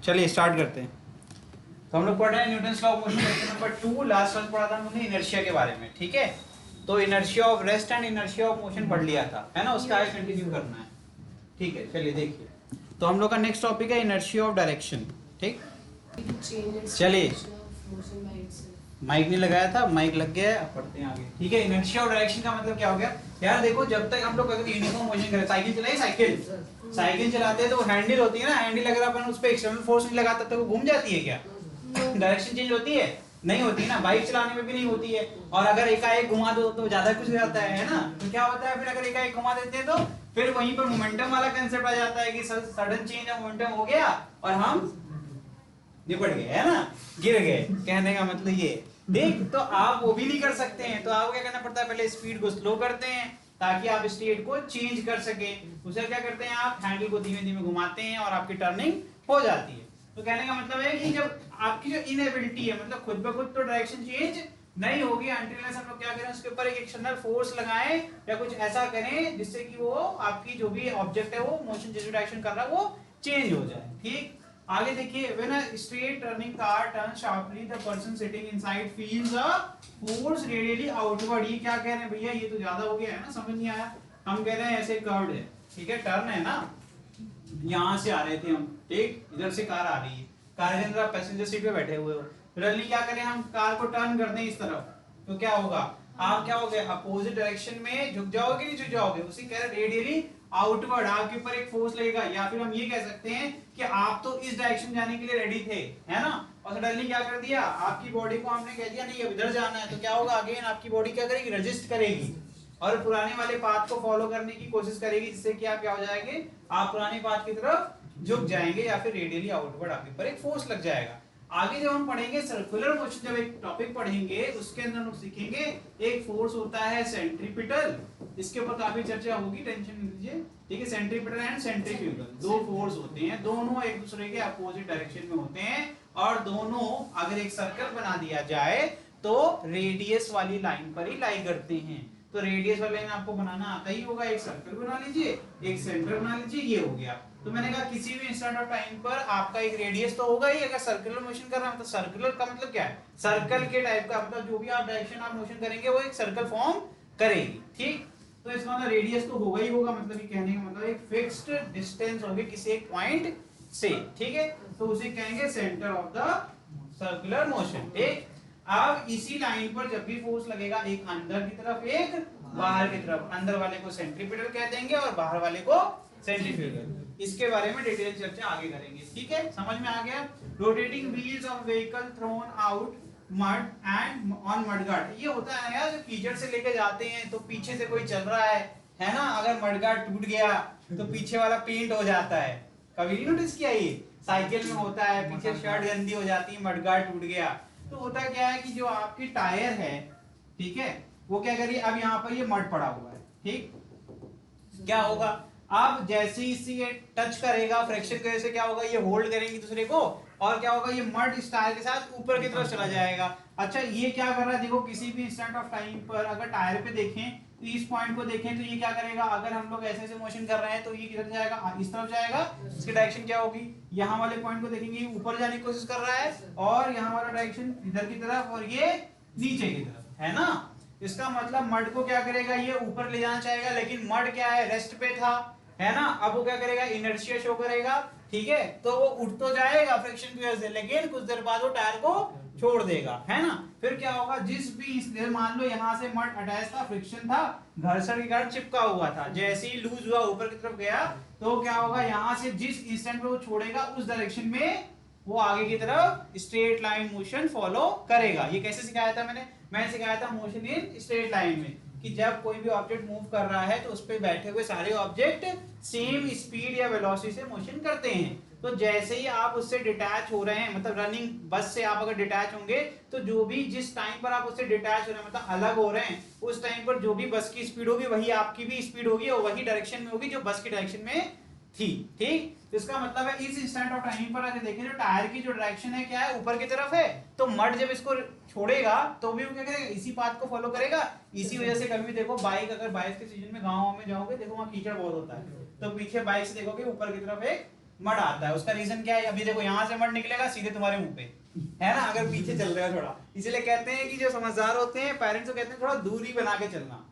चलिए स्टार्ट करते हैं। तो हम लोग पढ़ रहे हैं Newton's law of motion lecture number 2। Last class पढ़ा था हमने इनर्शिया के बारे में, ठीक है। तो inertia of rest and inertia of motion पढ़ लिया था, है ना। उसका आगे कंटिन्यू करना है, ठीक है। चलिए देखिए, तो हम लोग का नेक्स्ट टॉपिक है इनर्शिया ऑफ डायरेक्शन, ठीक। चलिए, माइक नहीं लगाया था, माइक लग गया है, अब पढ़ते हैं आगे, ठीक है। इनर्शिया ऑफ डायरेक्शन का मतलब क्या हो गया यार। देखो, जब तक हम लोग यूनिफॉर्म मोशन करें, साइकिल चलाइए, साइकिल चलाते हैं तो हैंडल होती है ना, हैंडल अगर अपन उस पर एक्सटर्नल फोर्स नहीं लगाते तो वो घूम जाती है क्या? डायरेक्शन चेंज होती है? नहीं होती ना। बाइक चलाने में भी नहीं होती है। और अगर एकाएक घुमा दो तो ज्यादा कुछ हो जाता है ना। तो क्या होता है फिर, अगर एकाएक घुमा देते हैं तो फिर वहीं पर मोमेंटम वाला कंसेप्ट आ जाता है कि सडन चेंज ऑफ मोमेंटम हो गया और हम निपट गए, है ना, गिर गए। कहने का मतलब ये, देख, तो आप वो भी नहीं कर सकते हैं। तो आपको क्या करना पड़ता है, पहले स्पीड को स्लो करते हैं ताकि आप स्टेट को चेंज कर सके। उसे क्या करते हैं, आप हैंडल को धीमे धीमे घुमाते हैं और आपकी टर्निंग हो जाती है। तो कहने का मतलब है कि जब आपकी जो इनएबिलिटी है, मतलब खुद ब खुद तो डायरेक्शन चेंज नहीं होगी अनटिल हम लोग क्या करें, उसके ऊपर एक एक्सटर्नल फोर्स लगाएं या कुछ ऐसा करें जिससे कि वो आपकी जो भी ऑब्जेक्ट है वो मोशन जिस डायरेक्शन कर रहा है वो चेंज हो जाए, ठीक। आगे देखिए, when a straight turning car turns sharply, the person sitting inside feels a force radially outward। ये क्या कह रहे हैं भैया, ये तो ज्यादा हो गया है ना, समझ नहीं आया। हम कह रहे हैं ऐसे कर्व्ड है, ठीक है, टर्न है ना, यहाँ से आ रहे थे हम, ठीक, इधर से कार आ रही है, कार के अंदर आप पैसेंजर सीट पे बैठे हुए हो। रैली क्या करें, हम कार को टर्न कर दें इस तरफ, तो क्या होगा, आप क्या होगे, अपोजिट डायरेक्शन में झुक जाओगे, नहीं झुक जाओगे, उसी कह रहे रेडियली आउटवर्ड आपके ऊपर एक फोर्स लगेगा। या फिर हम ये कह सकते हैं कि आप तो इस डायरेक्शन जाने के लिए रेडी थे, है ना, और सडनली क्या कर दिया, आपकी बॉडी को हमने कह दिया नहीं अब इधर जाना है, तो क्या होगा, अगेन आपकी बॉडी क्या करेगी, रेजिस्ट करेगी और पुराने वाले पाथ को फॉलो करने की कोशिश करेगी, जिससे कि आप क्या हो जाएंगे, आप पुराने पाथ की तरफ झुक जाएंगे या फिर रेडियली आउटवर्ड आपके ऊपर एक फोर्स लग जाएगा। आगे जब हम पढ़ेंगे सर्कुलर मोशन, जब एक टॉपिक पढ़ेंगे उसके अंदर हम सीखेंगे एक फोर्स होता है सेंट्रीपिटल, इसके ऊपर काफी चर्चा होगी, टेंशन नहीं लीजिए, ठीक है। सेंट्रीपिटल एंड सेंट्रीफ्यूगल दो फोर्स होते हैं, दोनों एक दूसरे के अपोजिट डायरेक्शन में होते हैं और दोनों अगर एक सर्कल बना दिया जाए तो रेडियस वाली लाइन पर ही लाई करते हैं। तो रेडियस वाली लाइन आपको बनाना आता ही होगा, एक सर्कल बना लीजिए, एक सेंटर बना लीजिए, ये हो गया। तो मैंने कहा किसी भी इंस्टेंट ऑफ टाइम पर आपका एक रेडियस तो होगा ही। अगर सर्कुलर मोशन कर रहा है तो सर्कुलर का मतलब क्या है, सर्कल के टाइप का, मतलब जो भी आप डायरेक्शन आप मोशन करेंगे वो एक सर्कल फॉर्म करेगी, ठीक। तो इसका मतलब रेडियस तो होगा ही होगा, मतलब ये कहने का मतलब एक फिक्स्ड डिस्टेंस होगी किसी एक पॉइंट से, ठीक है। तो उसे कहेंगे centre of the circular motion, ठीक। अब इसी लाइन पर जब भी फोर्स लगेगा, एक अंदर की तरफ एक बाहर की तरफ, अंदर वाले को सेंट्रीपिटल कह देंगे और बाहर वाले को सेंट्रीफ्यूगल। इसके बारे में डिटेल चर्चा आगे करेंगे, ठीक है, समझ में आ गया। Rotating wheels of vehicle thrown out mud and on mudguard, ये होता है यार, जो कीचड़ से लेके जाते हैं तो पीछे से कोई चल रहा है ना, अगर मडगार्ड टूट गया तो पीछे वाला पेंट हो जाता है। कभी नहीं नोटिस किया, ये साइकिल में होता है, पीछे शर्ट गंदी हो जाती है, मडगार्ड टूट गया तो होता क्या है कि जो आपकी टायर है, ठीक है, वो क्या करिए, अब यहाँ पर ये मड पड़ा हुआ है, ठीक, क्या होगा, अब जैसे ही इसे ये टच करेगा फ्रिक्शन की वजह से क्या होगा, ये होल्ड करेंगे दूसरे को और क्या होगा, ये मड इस टायर के साथ ऊपर की तरफ चला जाएगा। अच्छा, ये क्या कर रहा है, देखो किसी भी इंस्टेंट ऑफ टाइम पर अगर टायर पे देखें तो इस पॉइंट को देखें तो ये क्या करेगा, अगर हम लोग ऐसे ऐसे मोशन कर रहे हैं तो ये किधर जाएगा, इस तरफ जाएगा, इसकी डायरेक्शन क्या होगी, यहाँ वाले पॉइंट को देखेंगे ऊपर जाने की कोशिश कर रहा है और यहाँ वाला डायरेक्शन इधर की तरफ और ये नीचे की तरफ, है ना। इसका मतलब मड को क्या करेगा, ये ऊपर ले जाना चाहेगा, लेकिन मड क्या है, रेस्ट पे था, है ना। अब वो क्या करेगा, इनर्शिया शो करेगा, ठीक है, तो वो उठ तो जाएगा फ्रिक्शन की वजह से, लेकिन कुछ देर बाद वो टायर को छोड़ देगा, है ना। फिर क्या होगा, जिस भी मान लो यहाँ से मड अटैच था, फ्रिक्शन था, घर्षण के कारण चिपका हुआ था, जैसे ही लूज हुआ ऊपर की तरफ गया तो क्या होगा, यहाँ से जिस इंस्टेंट पे वो छोड़ेगा उस डायरेक्शन में वो आगे की तरफ स्ट्रेट लाइन मोशन फॉलो करेगा। ये कैसे सिखाया था मैंने सिखाया था मोशन इन स्ट्रेट लाइन में, कि जब कोई भी ऑब्जेक्ट मूव कर रहा है तो उस पे बैठे हुए सारे ऑब्जेक्ट सेम स्पीड या वेलोसिटी से मोशन करते हैं। तो जैसे ही आप उससे डिटैच हो रहे हैं, मतलब रनिंग बस से आप अगर डिटैच होंगे तो जो भी जिस टाइम पर आप उससे डिटैच हो रहे हैं, मतलब अलग हो रहे हैं, उस टाइम पर जो भी बस की स्पीड होगी वही आपकी भी स्पीड होगी और वही डायरेक्शन में होगी जो बस की डायरेक्शन में थी, ठीक। तो इसका मतलब है इस इंस्टेंट ऑफ टाइम पर अगर देखें जो टायर की जो डायरेक्शन है क्या है, ऊपर की तरफ है, तो मड जब इसको छोड़ेगा तो भी वो क्या करेगा, इसी पाथ को फॉलो करेगा। इसी वजह से कभी देखो बाइक, अगर बारिश के सीजन में गाँव में जाओगे देखो वहाँ कीचड़ बहुत होता है, तो पीछे बाइक से देखोगे ऊपर की तरफ एक मड आता है। उसका रीजन क्या है? अभी देखो यहाँ से मड निकलेगा सीधे तुम्हारे मुंह पे, है ना, अगर पीछे चल रहे हो थोड़ा। इसलिए कहते हैं कि जो समझदार होते हैं पेरेंट्स को कहते हैं थोड़ा दूरी बना के चलना,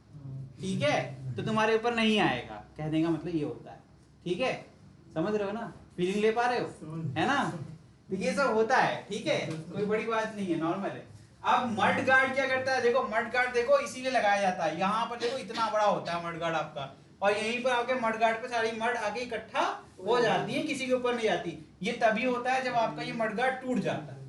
ठीक है, तो तुम्हारे ऊपर नहीं आएगा। कहने का मतलब ये होता है, ठीक है, समझ रहे हो ना, फीलिंग ले पा रहे हो, है ना, तो ये सब होता है, ठीक है, कोई बड़ी बात नहीं है, नॉर्मल है। अब मड गार्ड क्या करता है? देखो मड गार्ड देखो इसीलिए लगाया जाता है, यहाँ पर देखो इतना बड़ा होता है मड गार्ड आपका, और यहीं पर आके मड गार्ड पे सारी मड आके इकट्ठा हो जाती है, किसी के ऊपर नहीं जाती। ये तभी होता है जब आपका ये मड गार्ड टूट जाता है।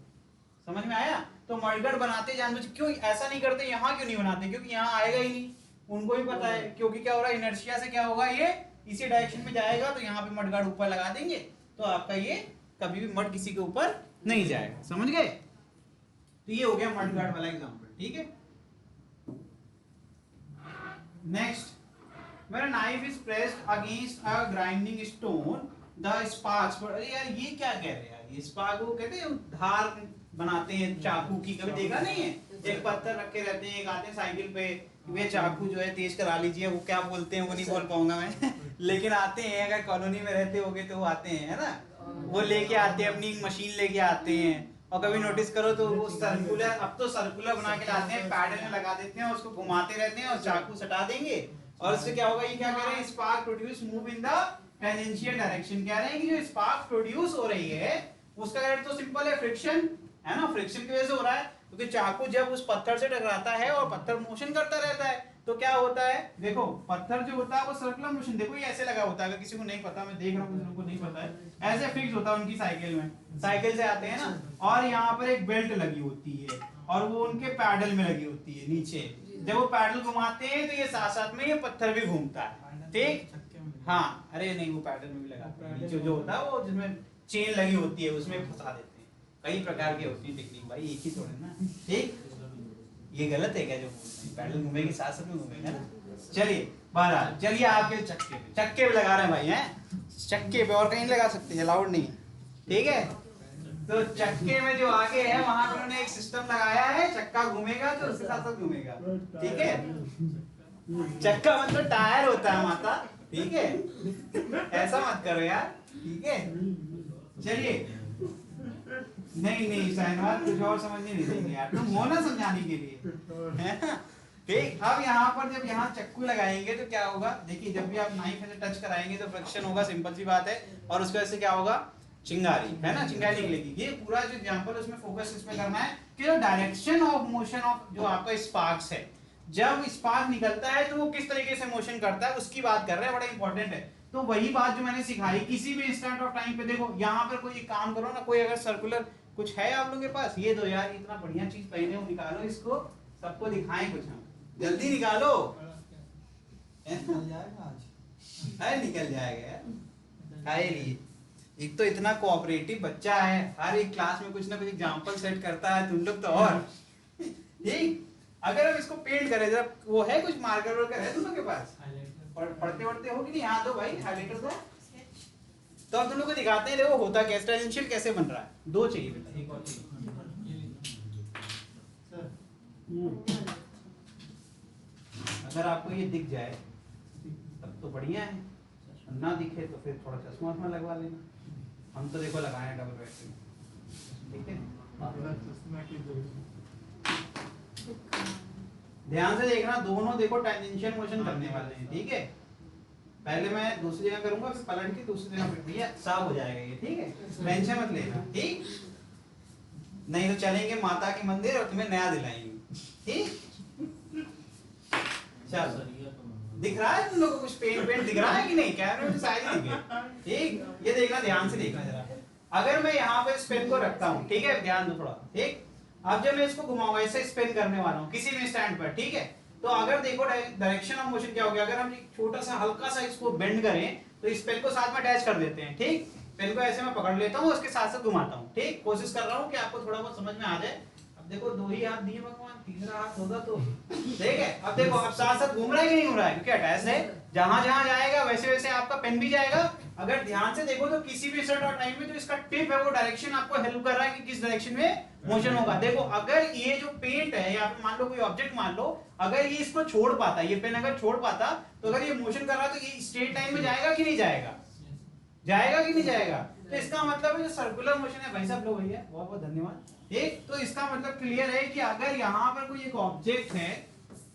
समझ में आया? तो मड गार्ड बनाते जानबूझ क्यों ऐसा नहीं करते, यहाँ क्यों नहीं बनाते? क्योंकि यहाँ आएगा ही नहीं, उनको भी पता है, क्योंकि क्या हो रहा है, इनर्शिया से क्या होगा, ये इसी डायरेक्शन में जाएगा, तो यहाँ पे मड गार्ड ऊपर लगा देंगे, तो आपका ये कभी भी मड किसी के ऊपर नहीं जाएगा। समझ गए? तो ये हो गया मड गार्ड वाला एग्जांपल, ठीक है। Next, when a knife is pressed against a grinding stone the sparks, अरे यार ये क्या कह रहे हैं यार, ये स्पार्क वो कहते हैं धार बनाते हैं चाकू की, कभी देखा नहीं है? एक पत्थर रखे रहते हैं, एक आते हैं साइकिल पे, वे चाकू जो है तेज करा लीजिए, वो क्या बोलते हैं वो नहीं बोल पाऊंगा मैं लेकिन आते हैं, अगर कॉलोनी में रहते होगे तो वो आते हैं, है ना, वो लेके आते हैं, अपनी मशीन लेके आते हैं, और कभी नोटिस करो तो वो सर्कुलर, अब तो सर्कुलर बना के लाते हैं, पैडल में लगा देते हैं, उसको घुमाते रहते हैं और चाकू सटा देंगे, और इससे क्या होगा, ये क्या कह रहे हैं, spark produce move in the tangential direction. कह रहे हैं कि जो स्पार्क प्रोड्यूस हो रही है उसका रेट तो सिंपल है, फ्रिक्शन, है ना, फ्रिक्शन की वजह से हो रहा है, क्योंकि चाकू जब उस पत्थर से टकराता है और पत्थर मोशन करता रहता है, तो क्या होता है, देखो पत्थर जो होता है वो सर्कुलर मोशन, देखो ये ऐसे लगा होता है, अगर किसी को नहीं पता, मैं देख रहा हूँ कुछ लोगों को नहीं पता है, ऐसे फिक्स होता है उनकी साइकिल में, साइकिल से आते हैं ना, और यहाँ पर एक बेल्ट लगी होती है, और वो उनके पैडल में लगी होती है नीचे, जब वो पैडल घुमाते हैं तो ये साथ साथ में ये पत्थर भी घूमता है, ठीक, हाँ, अरे नहीं वो पैडल में भी लगाते हैं, नीचे जो होता है वो जिसमें चेन लगी होती है उसमें फंसा देते हैं, कई प्रकार की होती है टेक्निक भाई, एक ही थोड़े ना, ठीक, ये गलत है क्या जो बोलते हैं, पैडल घूमेगी साथ साथ में घूमेगा ना। चलिए बहरहाल, चलिए आपके चक्के पे लगा रहे हैं भाई, हैं चक्के पे, और कहीं लगा सकते हैं, अलाउड नहीं है, ठीक है। तो चक्के में जो आगे है वहां पर उन्होंने एक सिस्टम लगाया है, चक्का घूमेगा तो उसके साथ साथ घूमेगा, ठीक है, चक्का मतलब टायर होता है माता, ठीक है, ऐसा मत करो यार, ठीक है। चलिए, नहीं नहीं शाहनवाज कुछ और समझने नहीं देंगे यार, तुम हो ना समझाने के लिए, है ना, ठीक। अब यहाँ पर जब यहाँ चक्कू लगाएंगे तो क्या होगा, देखिए जब भी आप नाइफ से टच कराएंगे तो फ्रिक्शन होगा, सिंपल सी बात है, और उसकी वजह से क्या होगा, चिंगारी, है ना, चिंगारी निकलेगी। ये पूरा जो एग्जांपल उसमें फोकस इसमें करना है कि जो डायरेक्शन ऑफ मोशन ऑफ जो आपका स्पार्क्स है, जब स्पार्क निकलता है तो वो किस तरीके से मोशन करता है उसकी बात कर रहे हैं, बड़ा इंपॉर्टेंट है। तो वही बात जो मैंने सिखाई, किसी भी इंस्टेंट ऑफ टाइम पे देखो, यहाँ पर कोई काम करो ना, कोई अगर सर्कुलर कुछ है आप लोगों के पास, ये दो यार, इतना बढ़िया चीज पहने हो, निकालो इसको, सबको दिखाएं कुछ, हम जल्दी निकालो, निकल जाएगा आज, अरे निकल जाएगा यार, काहे लिए, एक तो इतना कोऑपरेटिव बच्चा है, हर एक क्लास में कुछ ना कुछ एग्जांपल सेट करता है, तुम लोग तो और ठीक। अगर हम इसको पेंट करें, जब वो है कुछ मार्कर वर्कर है तुम लोग के पास, पढ़ते पढ़ते हो कि नहीं, यहाँ दो भाई हाइलाइटर दो, तो अब तुम लोग को दिखाते हैं, देखो होता क्या, टेंजेंशियल कैसे बन रहा है, दो चाहिए बेटा, एक और चाहिए। अगर आपको ये दिख जाए तब तो बढ़िया है, ना दिखे तो फिर थोड़ा चश्मा वश्मा लगवा लेना, हम तो देखो लगाए डबल बैटरी, ठीक है। ध्यान से देखना, दोनों देखो टेंजेंशियल मोशन करने वाले हैं, ठीक है। पहले मैं दूसरी जगह करूंगा, फिर पलट के दूसरी जगह पे, भैया साफ हो जाएगा ये, ठीक है, टेंशन मत लेना, ठीक, नहीं तो चलेंगे माता के मंदिर और तुम्हें नया दिलाएंगे, ठीक। चलो, दिख रहा है तुम लोगों को कुछ पेंट दिख रहा है कि नहीं, कैमरे में तो शायद ही दिखे, ठीक। ये देखना, ध्यान से देखना जरा, अगर मैं यहाँ पे इस पेन को रखता हूँ, ठीक है, ध्यान दो थोड़ा, ठीक। अब जब मैं इसको घुमाऊंगा, ऐसे स्पिन करने वाला हूँ किसी भी स्टैंड पर, ठीक है, तो अगर देखो डायरेक्शन ऑफ मोशन क्या हो गया, अगर हम एक छोटा सा हल्का सा इसको बेंड करें तो इस पेन को साथ में अटैच कर देते हैं, ठीक। पेन को ऐसे मैं पकड़ लेता हूँ, उसके साथ साथ घुमाता हूँ, ठीक, कोशिश कर रहा हूँ कि आपको थोड़ा बहुत समझ में आ जाए। अब देखो दो ही हाथ दिए भगवान, तीसरा हाथ होगा तो ठीक है। अब देखो, अब साथ साथ घूम रहा है कि नहीं घूम रहा है, क्योंकि अटैच है, जहां जहां जाएगा वैसे वैसे आपका पेन भी जाएगा। अगर ध्यान से देखो तो किसी भी सेट और टाइम में जो इसका टिप है वो डायरेक्शन आपको हेल्प कर रहा है कि किस डायरेक्शन में मोशन होगा। देखो, अगर ये जो पेंट है, या मान लो कोई ऑब्जेक्ट मान लो, अगर ये इसको छोड़ पाता, ये पेन अगर छोड़ पाता, तो अगर ये मोशन कर रहा है तो ये स्ट्रेट टाइम में जाएगा कि नहीं जाएगा, जाएगा कि नहीं जाएगा? तो इसका मतलब है जो सर्कुलर मोशन है, भाई साहब लो भैया, बहुत बहुत धन्यवाद। एक तो इसका मतलब क्लियर है कि अगर यहाँ पर कोई एक ऑब्जेक्ट है,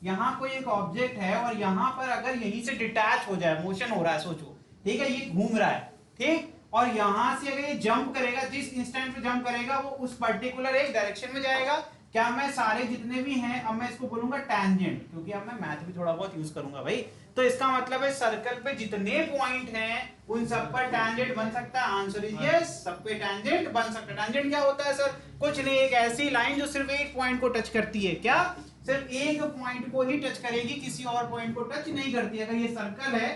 यहाँ कोई एक ऑब्जेक्ट है और यहाँ पर अगर यहीं से डिटैच हो जाए, मोशन हो रहा है, सोचो ठीक है, ये घूम रहा है ठीक, और यहां से अगर ये जंप करेगा, जिस इंस्टेंट पे जंप करेगा वो उस पर्टिकुलर एक डायरेक्शन में जाएगा। क्या मैं सारे जितने भी हैं, अब मैं इसको बोलूंगा टैंजेंट, क्योंकि अब मैं मैथ भी थोड़ा बहुत यूज करूंगा भाई। तो इसका मतलब है सर्कल पे जितने पॉइंट हैं उन सब पर टैंजेंट बन सकता है। आंसर इज यस, सब पे टैंजेंट बन सकता है। टैंजेंट क्या होता है सर? कुछ नहीं, एक ऐसी लाइन जो सिर्फ एक पॉइंट को टच करती है। क्या? सिर्फ एक पॉइंट को ही टच करेगी, किसी और पॉइंट को टच नहीं करती। अगर ये सर्कल है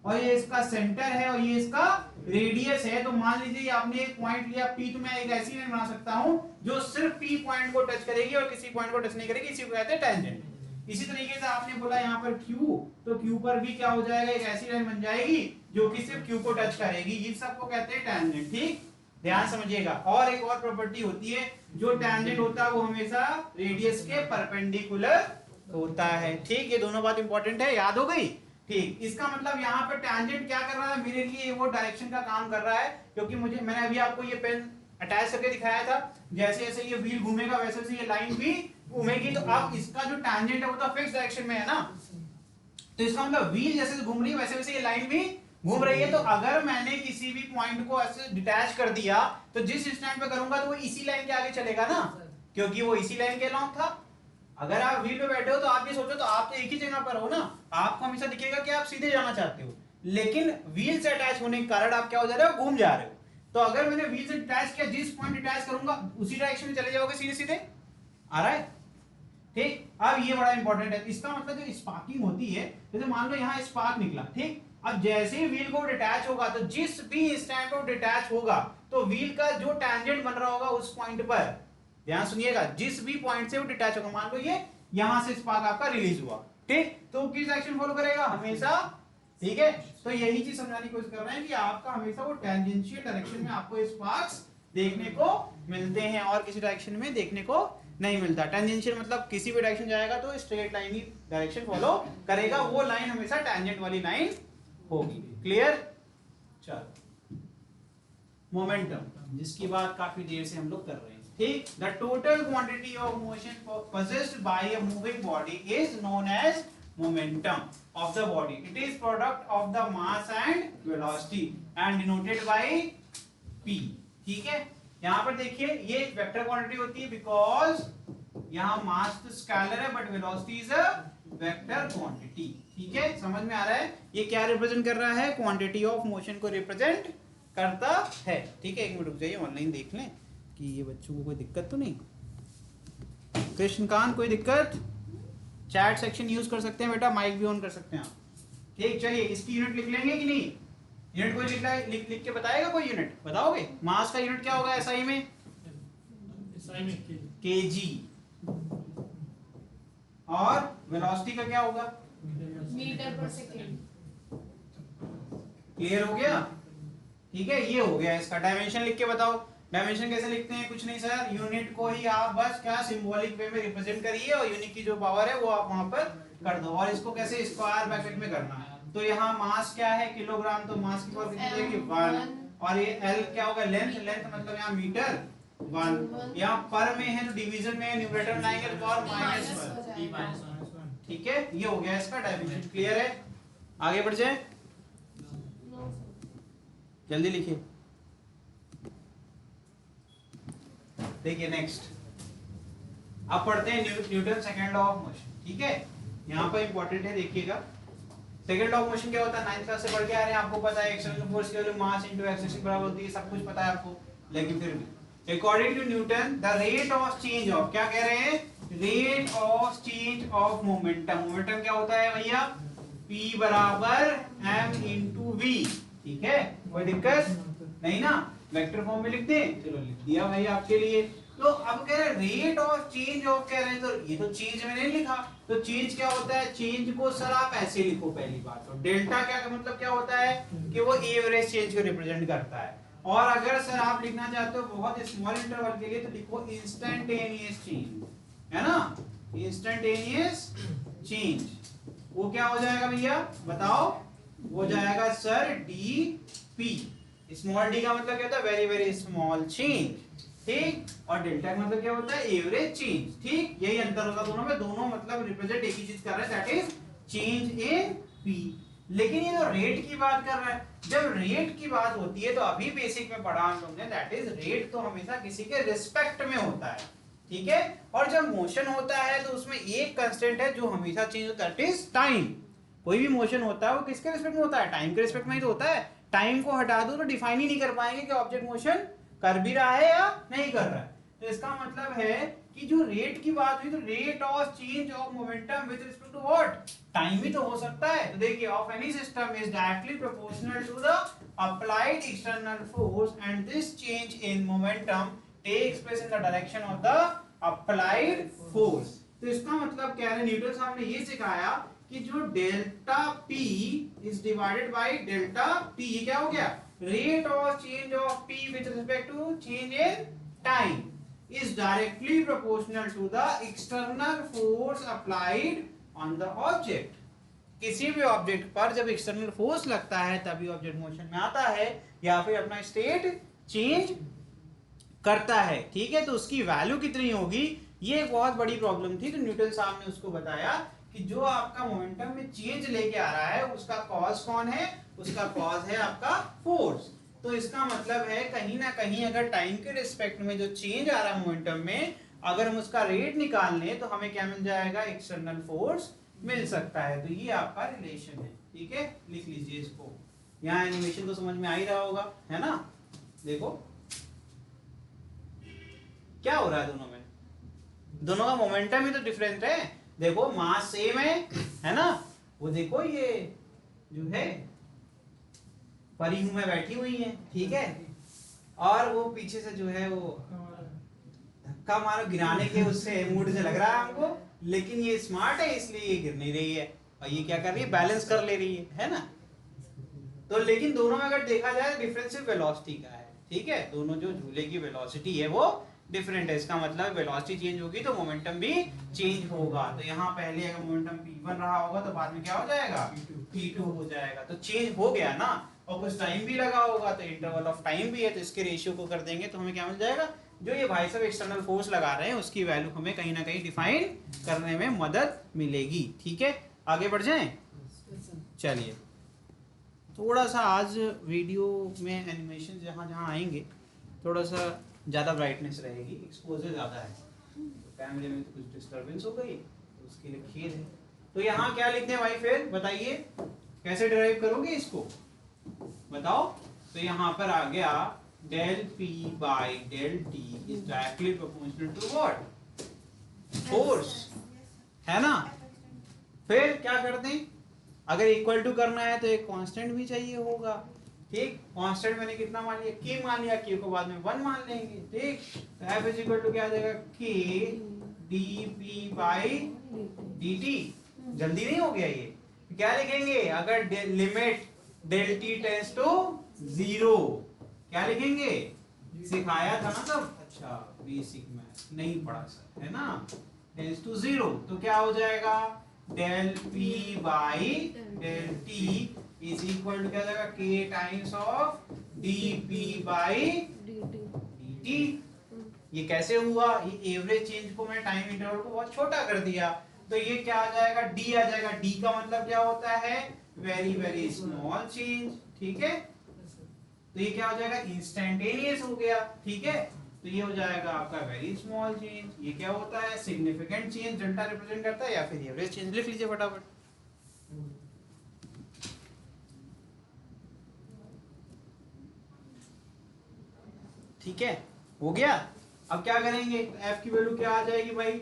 और ये इसका सेंटर है और ये इसका रेडियस है, तो मान लीजिए आपने एक पॉइंट लिया P, तो मैं एक ऐसी लाइन बना सकता हूं जो सिर्फ P पॉइंट को टच करेगी और किसी पॉइंट को टच नहीं करेगी, इसी को कहते हैं टैंजेंट। इसी तरीके से आपने बोला यहाँ पर Q, तो Q पर भी क्या हो जाएगा, एक ऐसी लाइन बन जाएगी जो कि सिर्फ Q को टच करेगी, ये सबको कहते हैं टैंजेंट। ठीक, ध्यान समझिएगा। और एक और प्रॉपर्टी होती है, जो टैंजेंट होता है वो हमेशा रेडियस के परपेंडिकुलर होता है। ठीक, ये दोनों बात इंपॉर्टेंट है, याद हो गई? ठीक, इसका मतलब यहाँ पर टैंजेंट क्या कर रहा है मेरे लिए, वो डायरेक्शन का काम कर रहा है, क्योंकि मैंने अभी आपको ये पेन अटैच करके दिखाया था, जैसे जैसे ये व्हील घूमेगा वैसे वैसे ये लाइन भी घूमेगी। तो अब इसका जो टैंजेंट है वो तो फिक्स डायरेक्शन में है ना, तो इसका मतलब व्हील जैसे घूम रही है वैसे वैसे ये लाइन भी घूम रही है। तो अगर मैंने किसी भी पॉइंट को ऐसे डिटैच कर दिया, तो जिस इंस्टेंट पे करूंगा तो वो इसी लाइन के आगे चलेगा ना, क्योंकि वो इसी लाइन के अलॉन्ग था। अगर आप व्हील पे बैठे हो तो आप ये सोचो, तो आप तो एक ही जगह पर हो ना, आपको हमेशा दिखेगा कि आप सीधे जाना चाहते हो, लेकिन व्हील से अटैच होने के कारण आप क्या हो जा रहे हो, घूम जा रहे हो। तो अगर मैंने व्हील से अटैच किया, जिस पॉइंट अटैच करूंगा उसी डायरेक्शन में चले जाओगे, सीधे सीधे। आ रहा है? ठीक, अब ये बड़ा इंपॉर्टेंट है। इसका मतलब जो स्पार्किंग होती है, जैसे मान लो यहाँ स्पार्क निकला, ठीक, अब जैसे ही व्हील को डिटैच होगा, तो जिस भी इंस्टेंट पे डिटैच होगा, तो व्हील का जो टैंजेंट बन रहा होगा उस पॉइंट पर, ध्यान सुनिएगा, जिस भी पॉइंट से वो डिटैच होगा, मान लो ये यहां से स्पार्क आपका रिलीज हुआ, ठीक, तो किस डायरेक्शन फॉलो करेगा, हमेशा। ठीक है, तो यही चीज समझाने की कोशिश कर रहे हैं कि आपका हमेशा वो टेंजेंशियल डायरेक्शन में आपको स्पार्क्स देखने को मिलते हैं और किसी डायरेक्शन में देखने को नहीं मिलता। टेंजेंशियल मतलब किसी भी डायरेक्शन जाएगा तो स्ट्रेट लाइन ही डायरेक्शन फॉलो करेगा, वो लाइन हमेशा टेंजेंट वाली लाइन होगी। क्लियर? चलो, मोमेंटम, जिसकी बात काफी देर से हम लोग कर रहे हैं। ठीक, the total quantity of motion possessed by a moving body is known as momentum of the body. It is product of the mass and velocity and denoted by p. ठीक है, यहाँ पर देखिए ये एक वेक्टर क्वांटिटी होती है, because यहाँ मास तो स्केलर है but velocity is a vector quantity. ठीक है, समझ में आ रहा है? ये क्या रिप्रेजेंट कर रहा है, क्वांटिटी ऑफ मोशन को रिप्रेजेंट करता है। ठीक है, एक मिनट रुक जाइए, ऑनलाइन देख लें कि ये बच्चों को कोई दिक्कत तो नहीं। कृष्णकांत, कोई दिक्कत? चैट सेक्शन यूज कर सकते हैं बेटा, माइक भी ऑन कर सकते हैं आप। ठीक, चलिए इसकी यूनिट लिख लेंगे कि नहीं? यूनिट कोई लिख के बताएगा? कोई यूनिट बताओगे? मास का यूनिट क्या होगा एसआई में? केजी। और वेलोसिटी का क्या होगा? Metre per second. क्लियर हो गया? ठीक है, ये हो गया इसका। डायमेंशन लिख के बताओ। डायमेंशन कैसे लिखते हैं? कुछ नहीं सर, यूनिट को ही आप बस क्या सिंबॉलिक वे में रिप्रेजेंट करिए और यूनिट की जो पावर है वो आप वहां पर कर दो, और इसको कैसे स्क्वायर ब्रैकेट में करना है। तो यहाँ मास क्या है, किलोग्राम, तो मास की पावर कितनी रहेगी? 1। और ये एल क्या होगा? लेंथ। लेंथ मतलब यहाँ मीटर 1। यहाँ पर में है तो डिवीजन में न्यूमरेटर में आएंगे तो पावर -1। ठीक है, ये हो गया इसका डायमेंशन। क्लियर है? आगे बढ़ जाए, जल्दी लिखिए। देखिए नेक्स्ट, अब पढ़ते हैं Newton second law of motion. ठीक है, यहाँ पर इंपॉर्टेंट है, देखिएगा। सेकंड लॉ ऑफ मोशन क्या होता है? 9th क्लास से पढ़ के आ रहे हैं, आपको पता है एक्सटर्नल फोर्स की वैल्यू मास इनटू एक्सेलरेशन बराबर होती है, सब कुछ पता है आपको, लेकिन फिर भी according to Newton the rate of change of, क्या कह रहे हैं? Rate of change of momentum. Momentum क्या होता है भैया? P बराबर m इंटू v। ठीक है, कोई दिक्कत नहीं ना? वेक्टर फॉर्म में लिख दें? चलो लिख दिया भाई आपके लिए। तो अब कह रहे हैं रेट ऑफ चेंज ऑफ, कह रहे हैं, तो ये तो चेंज मैंने नहीं लिखा, तो चेंज क्या होता है? चेंज को सर आप ऐसे लिखो पहली बात तो। डेल्टा क्या का मतलब क्या होता है कि वो एवरेज चेंज को रिप्रेजेंट करता है। और अगर सर आप लिखना चाहते हो बहुत स्मॉल इंटरवल के लिए तो लिखो इंस्टेंटेनियस चेंज, है ना? इंस्टेंटेनियस चेंज वो क्या हो जाएगा भैया बताओ? हो जाएगा sir D p। Small D का मतलब क्या होता है, वेरी वेरी स्मॉल चेंज, ठीक। और डेल्टा का मतलब क्या होता है, एवरेज चेंज, ठीक। यही अंतर होगा दोनों में, दोनों मतलब रिप्रेजेंट एक ही चीज कर रहे हैं, that is change in p। लेकिन ये जो रेट की बात कर रहा है, जब रेट की बात होती है तो अभी बेसिक में पढ़ा हम लोग ने, दैट इज रेट तो हमेशा किसी के रिस्पेक्ट में होता है, ठीक है। और जब मोशन होता है तो उसमें एक कांस्टेंट है जो हमेशा चेंज होता है, दैट इज टाइम। कोई भी मोशन होता है वो किसके रिस्पेक्ट में होता है, टाइम के रिस्पेक्ट में ही तो होता है। टाइम को हटा दो तो डिफाइन ही नहीं कर पाएंगे कि ऑब्जेक्ट मोशन कर भी रहा है या नहीं कर रहा है। तो इसका मतलब है कि जो रेट की बात हुई तो rate of change of momentum with respect to what, time ही तो हो सकता है। तो देखिए of any system is directly proportional to the applied external force and this change in momentum takes place in the direction of the applied force. तो इसका मतलब क्या है, न्यूटन साहब ने ये सिखाया कि जो delta P is divided by delta T, ये क्या हो गया, rate of change of P with respect to change in time is directly proportional to the external force applied on the object। किसी भी ऑब्जेक्ट पर जब एक्सटर्नल फोर्स लगता है तभी ऑब्जेक्ट मोशन में आता है या फिर अपना स्टेट चेंज करता है, ठीक है। तो उसकी वैल्यू कितनी होगी, ये एक बहुत बड़ी प्रॉब्लम थी। तो न्यूटन साहब ने उसको बताया कि जो आपका मोमेंटम में चेंज लेके आ रहा है उसका कॉज कौन है, उसका कॉज है आपका फोर्स। तो इसका मतलब है कहीं ना कहीं अगर टाइम के रिस्पेक्ट में जो चेंज आ रहा है मोमेंटम में, अगर हम उसका रेट निकाल लें तो हमें क्या मिल जाएगा, एक्सटर्नल फोर्स मिल सकता है। तो ये आपका रिलेशन है, ठीक है, लिख लीजिए इसको। यहाँ एनिमेशन तो समझ में आ ही रहा होगा, है ना। देखो क्या हो रहा है दोनों में, दोनों का मोमेंटम ही तो डिफरेंट है। देखो मास सेम है ना। वो देखो ये जो है परी में बैठी हुई है, ठीक है, और वो पीछे से जो है वो धक्का मारो गिराने के उससे मूड से लग रहा है हमको, लेकिन ये स्मार्ट है इसलिए ये गिर नहीं रही है और ये क्या कर रही है, बैलेंस कर ले रही है ना। तो लेकिन दोनों में अगर देखा जाए डिफरेंस सिर्फ वेलोसिटी का है, ठीक है। दोनों जो झूले की वेलोसिटी है वो डिफरेंट है। इसका मतलब वेलोसिटी चेंज होगी तो मोमेंटम भी चेंज होगा। तो यहाँ पहले अगर मोमेंटम p1 रहा होगा तो बाद में क्या हो जाएगा, p2 हो जाएगा। तो चेंज हो गया ना, और कुछ टाइम भी लगा होगा तो इंटरवल ऑफ टाइम भी है, तो इसके रेशियो को कर देंगे तो हमें क्या मिल जाएगा, जो ये भाई साहब एक्सटर्नल फोर्स लगा रहे हैं उसकी वैल्यू हमें कहीं ना कहीं डिफाइन करने में मदद मिलेगी, ठीक है। आगे बढ़ जाएं, चलिए। थोड़ा सा आज वीडियो में एनिमेशन जहाँ जहाँ आएंगे थोड़ा सा ज़्यादा ब्राइटनेस रहेगी, एक्सपोजर ज़्यादा है, तो कैमरे में तो कुछ डिस्टर्बेंस हो गई तो उसके लिए खेद है। तो यहाँ क्या लिखते हैं भाई, फिर बताइए कैसे डिराइव करोगे इसको, बताओ। तो यहाँ पर आ गया del P by del T is directly proportional to what, force, है ना। फिर क्या करते हैं, अगर इक्वल टू करना है तो एक कांस्टेंट भी चाहिए होगा, ठीक। कांस्टेंट मैंने कितना मान लिया, k मान लिया, k को बाद में 1 मान लेंगे, ठीक। तो f इज इक्वल टू क्या आ जाएगा, k dp बाई dt। जल्दी नहीं हो गया ये, क्या लिखेंगे, अगर limit del t tends to 0 क्या लिखेंगे, सिखाया था ना तब, अच्छा बेसिक मैथ नहीं पढ़ा सर, है ना। टेंड्स टू 0 तो क्या हो जाएगा, del p by del t is equal to क्या जाएगा, k times of dp by dt। ये कैसे हुआ, ये एवरेज चेंज को मैं टाइम इंटरवल को बहुत छोटा कर दिया, तो ये क्या आ जाएगा, d आ जाएगा। d का मतलब क्या होता है, वेरी वेरी स्मॉल चेंज, ठीक है। तो ये क्या हो जाएगा, इंस्टेंटेनियस हो गया, ठीक है। तो ये हो जाएगा आपका वेरी स्मॉल चेंज। ये क्या होता है, सिग्निफिकेंट चेंज डेल्टा रिप्रेजेंट करता है, या फिर एवरेज चेंज, लिख लीजिए फटाफट। ठीक है, हो गया। अब क्या करेंगे, f की वैल्यू क्या आ जाएगी भाई,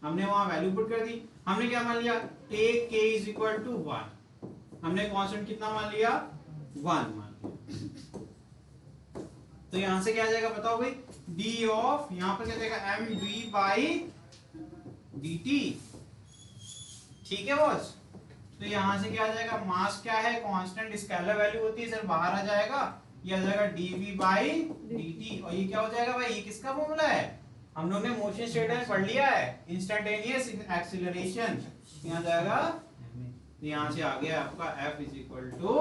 हमने वहां वैल्यू पुट कर दी। हमने क्या मान लिया, take k is equal to 1, हमने कांस्टेंट कितना मान लिया, 1 मान लिया। तो यहां से क्या आ जाएगा बताओ भाई, d ऑफ, यहां पर क्या जाएगा, mv बाई dt, ठीक है बॉस। तो यहां से क्या आ जाएगा, मास क्या है, कांस्टेंट स्केलर वैल्यू होती है सर, बाहर आ जाएगा, ये आ जाएगा dv बाई dt। और ये क्या हो जाएगा भाई, ये किसका फॉर्मूला है, हम लोग ने मोशन स्टेट में पढ़ लिया है, इंस्टेंटेनियस एक्सीलरेशन। यहाँ जाएगा, तो यहाँ से आ गया आपका f इज इक्वल टू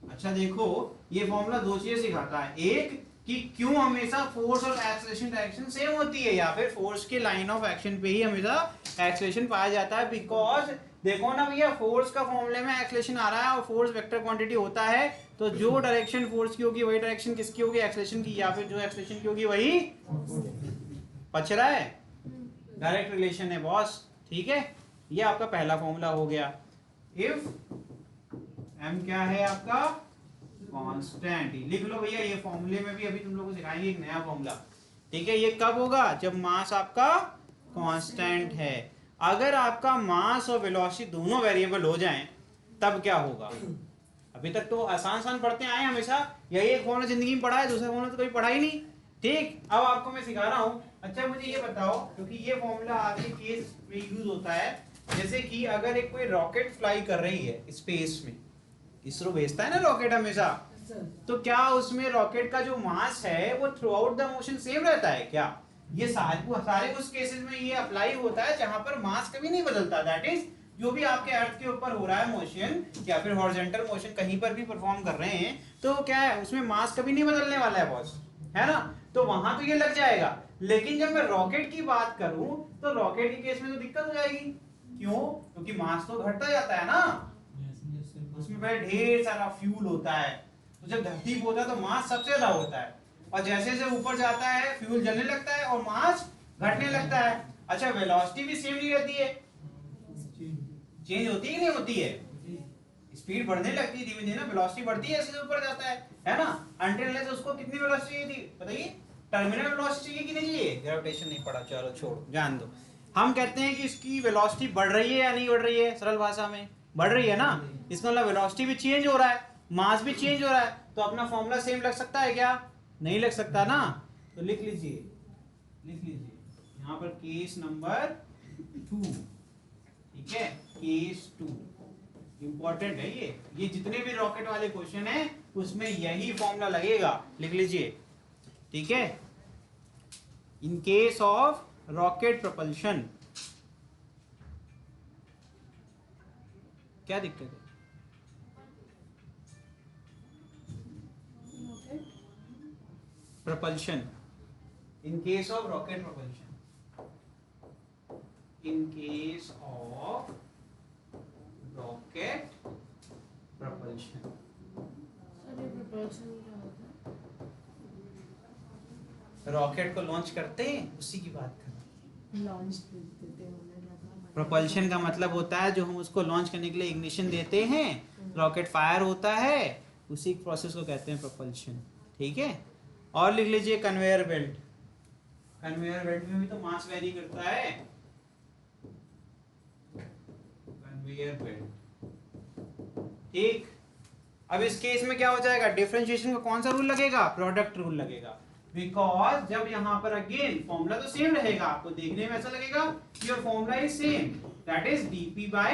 अच्छा देखो, ये फॉर्मूला दो चीजें सिखाता है, एक कि क्यों हमेशा फोर्स और एक्सेलरेशन डायरेक्शन सेम होती है, या फिर फोर्स के लाइन ऑफ एक्शन पे ही हमेशा एक्सेलरेशन पाया जाता है। बिकॉज देखो ना भैया, फोर्स का फॉर्मूले में एक्सेलरेशन आ रहा है और फोर्स वेक्टर क्वांटिटी होता है, तो जो डायरेक्शन फोर्स की होगी वही डायरेक्शन किसकी होगी, एक्सेलरेशन की, या फिर जो एक्सेलरेशन की होगी वही पच रहा है, डायरेक्ट रिलेशन है बॉस। ठीक है, ये आपका पहला फॉर्मूला हो गया। इफ m क्या है आपका, कांस्टेंट। लिख लो भैया, ये फॉर्मूले में भी अभी तुम लोगों को सिखाएंगे एक नया फॉर्मूला। ठीक है, ये कब होगा, जब मास आपका कांस्टेंट है। अगर आपका मास और वेलोसिटी दोनों वेरिएबल हो जाएं तब क्या होगा। अभी तक तो आसान आसान पढ़ते आए हमेशा, यही एक फॉर्मूला जिंदगी में पढ़ा है, दूसरा फॉर्मूला तो कभी पढ़ा ही नहीं। ठीक, अब आपको मैं सिखा रहा हूं। अच्छा मुझे ये बताओ, क्योंकि ये फॉर्मूला आपके केस में यूज होता है, जैसे कि अगर एक कोई रॉकेट फ्लाई कर रही है स्पेस में, इसरो भेजता है ना रॉकेट हमेशा, तो क्या उसमें रॉकेट का जो मास है वो through out the motion same रहता है क्या। ये सारे उस केसेस में ये अप्लाई होता है जहां पर मास कभी नहीं बदलता। दैट इज, जो भी आपके अर्थ के ऊपर हो रहा है मोशन, या फिर हॉरिजॉन्टल मोशन कहीं पर भी परफॉर्म कर रहे हैं, तो क्या है उसमें मास कभी नहीं बदलने वाला है बॉस, है ना। तो वहां तो ये लग जाएगा। लेकिन जब मैं रॉकेट की बात करूं तो रॉकेट के केस में तो दिक्कत हो जाएगी। क्यों, क्योंकि मास तो घटता जाता है ना, उसमें पहले ढेर सारा फ्यूल होता है, तो जब धरती पे होता है तो मास सबसे ज्यादा होता है, और जैसे जैसे ऊपर जाता है फ्यूल जलने लगता है और मास घटने लगता है। अच्छा वेलोसिटी भी सेम नहीं रहती है, चेंज होती है कि नहीं होती है, स्पीड बढ़ने लगती है धीमे धीमे ना, वेलोसिटी बढ़ती है जैसे ऊपर जाता है ना। अनटिल उसको कितनी वेलोसिटी चाहिए थी बताइए, टर्मिनल वेलोसिटी चाहिए कि नहीं चाहिए, ग्रेविटेशन नहीं पड़ा, चलो छोड़ो जान दो। हम कहते हैं कि इसकी वेलोसिटी बढ़ रही है या नहीं बढ़ रही है, सरल भाषा में बढ़ रही है ना, इसका मतलब वेलोसिटी भी चेंज हो रहा है, मास भी चेंज हो रहा है, तो अपना फॉर्मूला सेम लग सकता है क्या, नहीं लग सकता ना। तो लिख लीजिए, लिख लीजिए यहाँ पर केस नंबर 2। ठीक है, केस 2 इंपॉर्टेंट है ये जितने भी रॉकेट वाले क्वेश्चन है उसमें यही फॉर्मूला लगेगा, लिख लीजिए। ठीक है, in case of rocket propulsion क्या दिक्कत है, propulsion, in case of rocket propulsion, in case of rocket propulsion, rocket को लॉन्च करते हैं उसी की बात कर रहे हैं। लॉन्च देते हैं, प्रोपल्शन का मतलब होता है जो हम उसको लॉन्च करने के लिए इग्निशन देते हैं, रॉकेट फायर होता है, उसी प्रोसेस को कहते हैं प्रोपल्शन। ठीक है, और लिख लीजिए कन्वेयर बेल्ट, कन्वेयर बेल्ट में भी तो मास वेरी करता है, कन्वेयर बेल्ट। ठीक, अब इस केस में क्या हो जाएगा, डिफरेंशिएशन का कौन सा रूल लगेगा, प्रोडक्ट रूल लगेगा। बिकॉज जब यहाँ पर अगेन फॉर्मूला तो सेम रहेगा, आपको देखने में ऐसा लगेगा कि your formula is same, that is dp by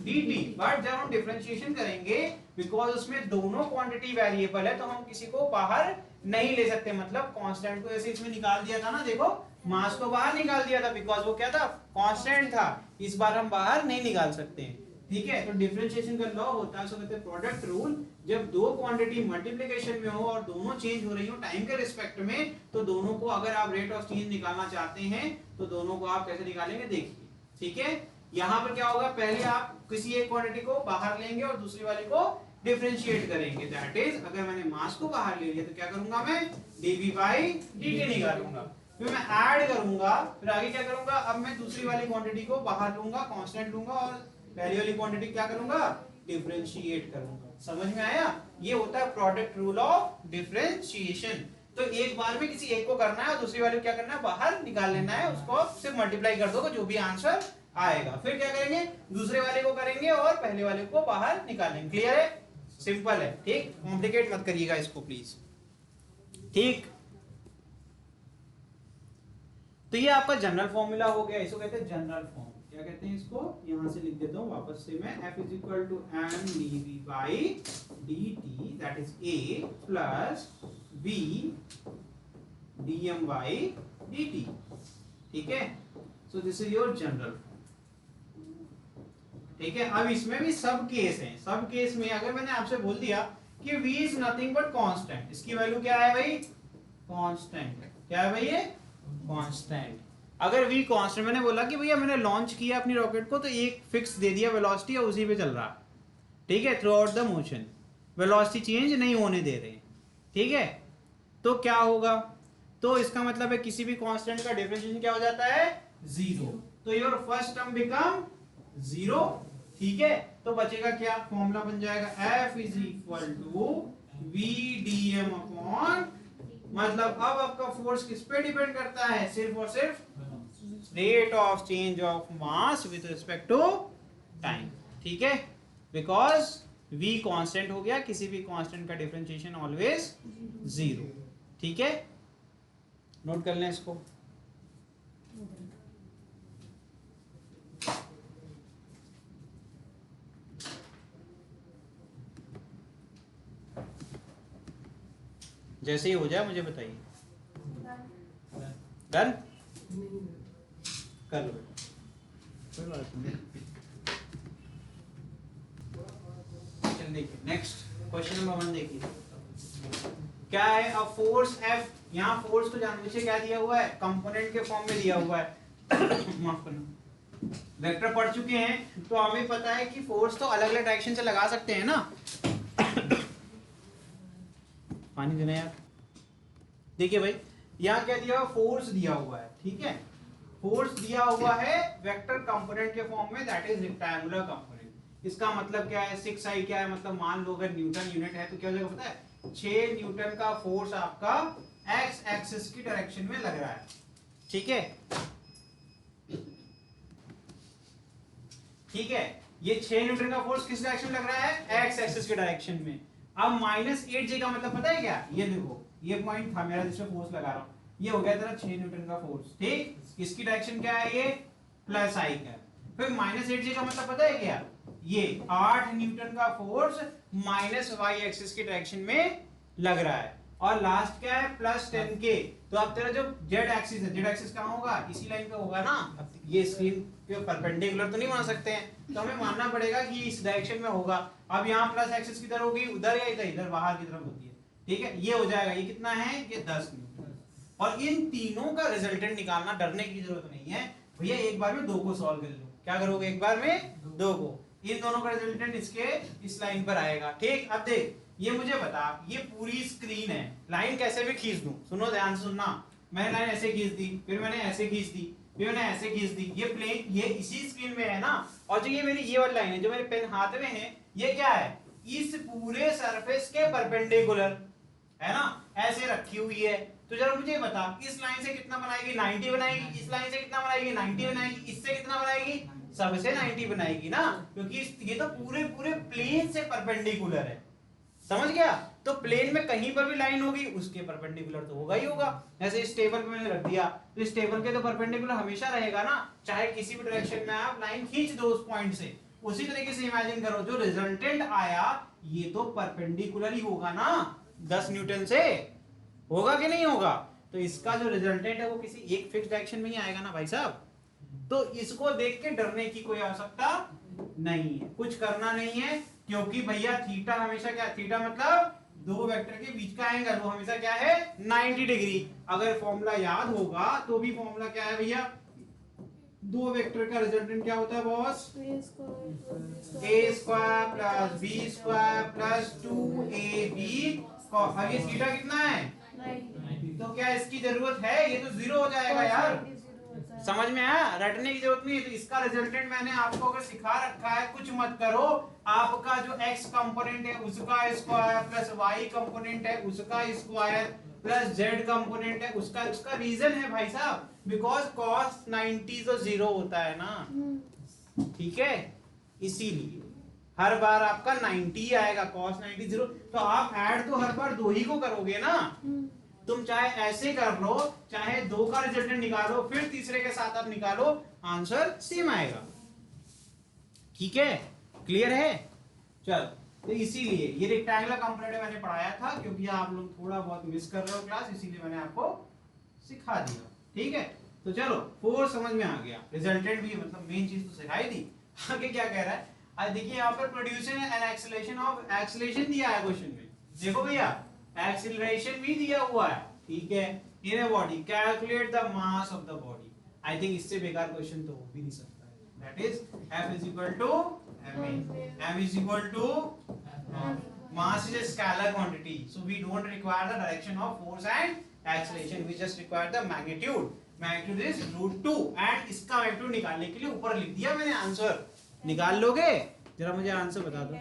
dt, but जब हम डिफरेंशिएशन करेंगे, बिकॉज उसमें दोनों क्वांटिटी वेरिएबल है, तो हम किसी को बाहर नहीं ले सकते। मतलब कांस्टेंट को ऐसे इसमें निकाल दिया था ना, देखो मास को बाहर निकाल दिया था, बिकॉज वो क्या था, कांस्टेंट था। इस बार हम बाहर नहीं निकाल सकते हैं। ठीक है, तो डिफरेंशिएशन का लॉ होता है, उसको कहते हैं प्रोडक्ट रूल। जब दो क्वांटिटी मल्टीप्लिकेशन में हो और दोनों चेंज हो रही हो टाइम के रिस्पेक्ट में, तो दोनों को अगर आप रेट ऑफ चेंज निकालना चाहते हैं तो दोनों को आप कैसे निकालेंगे देखिए। ठीक है, यहाँ पर क्या होगा, पहले आप किसी एक क्वांटिटी को बाहर लेंगे और दूसरी वाली को डिफरेंशिएट करेंगे। दैट इज, अगर मैंने मास को बाहर ले लिया तो क्या करूंगा मैं, dv by dt निकालूंगा, फिर मैं ऐड करूंगा, फिर आगे क्या करूंगा, अब मैं दूसरी वाली क्वांटिटी को बाहर लूंगा, कांस्टेंट लूंगा, और पहली वाली क्वांटिटी क्या करूंगा, डिफरेंशिएट करूंगा। समझ में आया, ये होता है प्रोडक्ट रूल ऑफ डिफरेंशिएशन। तो एक बार में किसी एक को करना है और दूसरी वाली को क्या करना है, बाहर निकाल लेना है, उसको सिर्फ मल्टीप्लाई कर दोगे जो भी आंसर आएगा। फिर क्या करेंगे, दूसरे वाले को करेंगे और पहले वाले को बाहर निकालेंगे। क्लियर है, सिंपल है। ठीक, कॉम्प्लिकेट मत करिएगा इसको प्लीज। ठीक, तो ये आपका जनरल फॉर्मूला हो गया, इसको कहते हैं जनरल फॉर्म। क्या कहते हैं इसको, यहां से लिख देता हूं वापस से मैं, F is equal to m dv by dt, that is a plus b dm by dt। ठीक है, so this is your general form. ठीक है, अब इसमें भी सब केस हैं। सब केस में अगर मैंने आपसे बोल दिया कि कि v is nothing but constant. इसकी वैल्यू क्या है भाई? कांस्टेंट। क्या है भाई ये? कांस्टेंट। अगर v कांस्टेंट, मैंने बोला कि भैया मैंने लॉन्च किया अपनी रॉकेट को तो एक फिक्स दे दिया वेलोसिटी और उसी पे चल रहा है, ठीक है, through out the motion, velocity change नहीं होने दे रहे, ठीक है। तो क्या होगा? तो इसका मतलब है किसी भी कांस्टेंट का डिफरेंशिएशन क्या हो जाता है? जीरो। तो your first term become zero, ठीक है। तो बचेगा क्या? फॉर्मूला बन जाएगा F is equal to V D M upon, मतलब अब आपका फोर्स किस पे डिपेंड करता है? सिर्फ और सिर्फ rate of change of mass with respect to time, ठीक है। बिकॉज v कांस्टेंट हो गया, किसी भी कांस्टेंट का डिफरेंशिएशन ऑलवेज जीरो, ठीक है। नोट कर लें इसको। जैसे ही हो जाए मुझे बताइए। डन? कर लो, कोई बात नहीं। चल देखिए नेक्स्ट क्वेश्चन नंबर 1 देखिए क्या है। अ फोर्स F, यहाँ फोर्स तो जान बूझे क्या दिया हुआ है? कंपोनेंट के फॉर्म में दिया हुआ है माफ करना, वेक्टर पढ़ चुके हैं तो हमें पता है कि फोर्स तो अलग अलग डायरेक्शन से लगा सकते हैं ना। पानी देना यार। देखिए भाई यहाँ क्या दिया हुआ? फोर्स दिया हुआ है, ठीक है। फोर्स दिया हुआ है वेक्टर कंपोनेंट के फॉर्म में, दैट इज रेक्टेंगुलर कंपोनेंट। इसका मतलब क्या है? 6i क्या है? मतलब मान लो अगर न्यूटन यूनिट है तो क्या हो जाएगा पता है? 6 न्यूटन का फोर्स आपका एक्स एक्सिस की डायरेक्शन में लग रहा है, ठीक है। ठीक है, ये 6 न्यूटन का फोर्स किस डायरेक्शन में लग रहा है? एक्स एक्सिस के डायरेक्शन में। अब -8j का मतलब पता है क्या? ये देखो, ये पॉइंट था मेरा जिसमें फोर्स लगा रहा हूं, ये हो गया तेरा 6 न्यूटन का फोर्स, ठीक। इसकी डायरेक्शन क्या है? ये +i का। फिर -8j का मतलब पता है क्या? ये 8 न्यूटन का फोर्स -y एक्सिस की डायरेक्शन में लग रहा है। और लास्ट क्या है? +10k। तो अब तेरा जो z एक्सिस है, z एक्सिस कहां होगा? इसी लाइन पे होगा ना। अब ये स्क्रीन पे परपेंडिकुलर तो नहीं मान सकते हैं, तो हमें मानना पड़ेगा कि इस डायरेक्शन में होगा। अब यहाँ प्लस एक्सिस किधर होगी? उधर या इधर? इधर, बाहर की तरफ होती है, ठीक है। ये हो जाएगा, ये कितना है? ये 10 न्यूटन। और इन तीनों का रिजल्टेंट निकालना, डरने की जरूरत नहीं है भैया, एक बार में दो को सॉल्व कर लो। क्या करोगे? एक बार में दो को। इन दोनों का रिजल्टेंट इसके इस लाइन पर आएगा, ठीक। अब देख, ये मुझे बता, ये पूरी स्क्रीन है, लाइन कैसे भी खींच दूं, सुनो ध्यान से सुनना। मैंने लाइन ऐसे खींच दी, फिर मैंने ऐसे खींच दी, फिर मैंने ऐसे खींच दी, ये प्लेन ये इसी स्क्रीन में है ना। और जो ये मेरी ये वाली लाइन है, जो मेरे पेन हाथ में है, ये क्या है? इस पूरे सरफेस के परपेंडिकुलर है ना, ऐसे रखी हुई है। तो जरा मुझे बता, इस लाइन से कितना बनाएगी? 90 बनाएगी। इस लाइन से कितना बनाएगी? 90 बनाएगी। इससे कितना बनाएगी? सबसे 90 बनाएगी ना, क्योंकि ये तो पूरे पूरे प्लेन से परपेंडिकुलर है, समझ गया। तो प्लेन में कहीं पर भी लाइन होगी उसके परपेंडिकुलर तो होगा ही होगा। जैसे इस टेबल पे मैंने रख दिया, तो इस टेबल के तो परपेंडिकुलर हमेशा रहेगा ना, चाहे किसी भी डायरेक्शन में आप लाइन खींच दो उस पॉइंट से। उसी तरीके से इमेजिन करो, जो रिजल्टेंट आया ये तो परपेंडिकुलर ही होगा ना 10 न्यूटन से, होगा कि नहीं होगा? तो इसका जो रिजल्टेंट है वो किसी एक फिक्स डायरेक्शन में ही आएगा ना भाई साहब। तो इसको देख के डरने की कोई आवश्यकता नहीं है, कुछ करना नहीं है, क्योंकि भैया थीटा हमेशा क्या? थीटा मतलब दो वेक्टर के बीच का एंगल, वो हमेशा क्या है? 90 डिग्री। अगर फॉर्मूला याद होगा तो भी फॉर्मूला क्या है भैया? दो वेक्टर का रिजल्टेंट क्या होता है boss? a square plus b square plus 2ab। अब ये थीटा कितना है? तो क्या इसकी जरूरत है? ये तो जीरो हो जाएगा यार, समझ में आया? रटने की जरूरत नहीं है। तो इसका रिजल्टेंट मैंने आपको अगर सिखा रखा है, कुछ मत करो। आपका जो x कंपोनेंट है उसका स्क्वायर प्लस y कंपोनेंट है उसका स्क्वायर प्लस z कंपोनेंट है उसका। उसका रीजन है भाई साहब, बिकॉज cos 90 तो जीरो होता है ना, ठीक है। इसीलिए हर बार आपका 90 आएगा, cos 90 जीरो। तो आप ऐड तो हर बार दो ही को करोगे ना। तुम चाहे ऐसे कर लो, चाहे दो का रिजल्टेंट निकालो, फिर तीसरे के साथ आप निकालो, आंसर सेम आएगा, ठीक है। क्लियर है? चल, तो इसीलिए ये रेक्टेंगुलर कंपोनेंट मैंने पढ़ाया था, क्योंकि आप लोग थोड़ा बहुत मिस कर रहे हो क्लास, इसीलिए मैंने आपको सिखा दिया, ठीक है। तो चलो, फोर्स समझ में आ गया, रिजल्टेंट भी, मतलब मेन चीज तो सिखाई दी। आगे क्या कह रहा है? आज देखिए यहाँ पर producing an acceleration of, acceleration दिया है क्वेश्चन में, देखो भैया एक्सीलरेशन भी दिया हुआ है, ठीक है, in a body calculate the mass of the body. I think इससे बेकार क्वेश्चन तो हो भी नहीं सकता है। That is F is equal to ma, m is equal to mass is a scalar quantity, so we don't require the direction of force and acceleration, we just require the magnitude. Magnitude is √2 and इसका magnitude निकालने के लिए ऊपर लिख दिया मैंने answer. निकाल लोगे? जरा मुझे आंसर बता दो।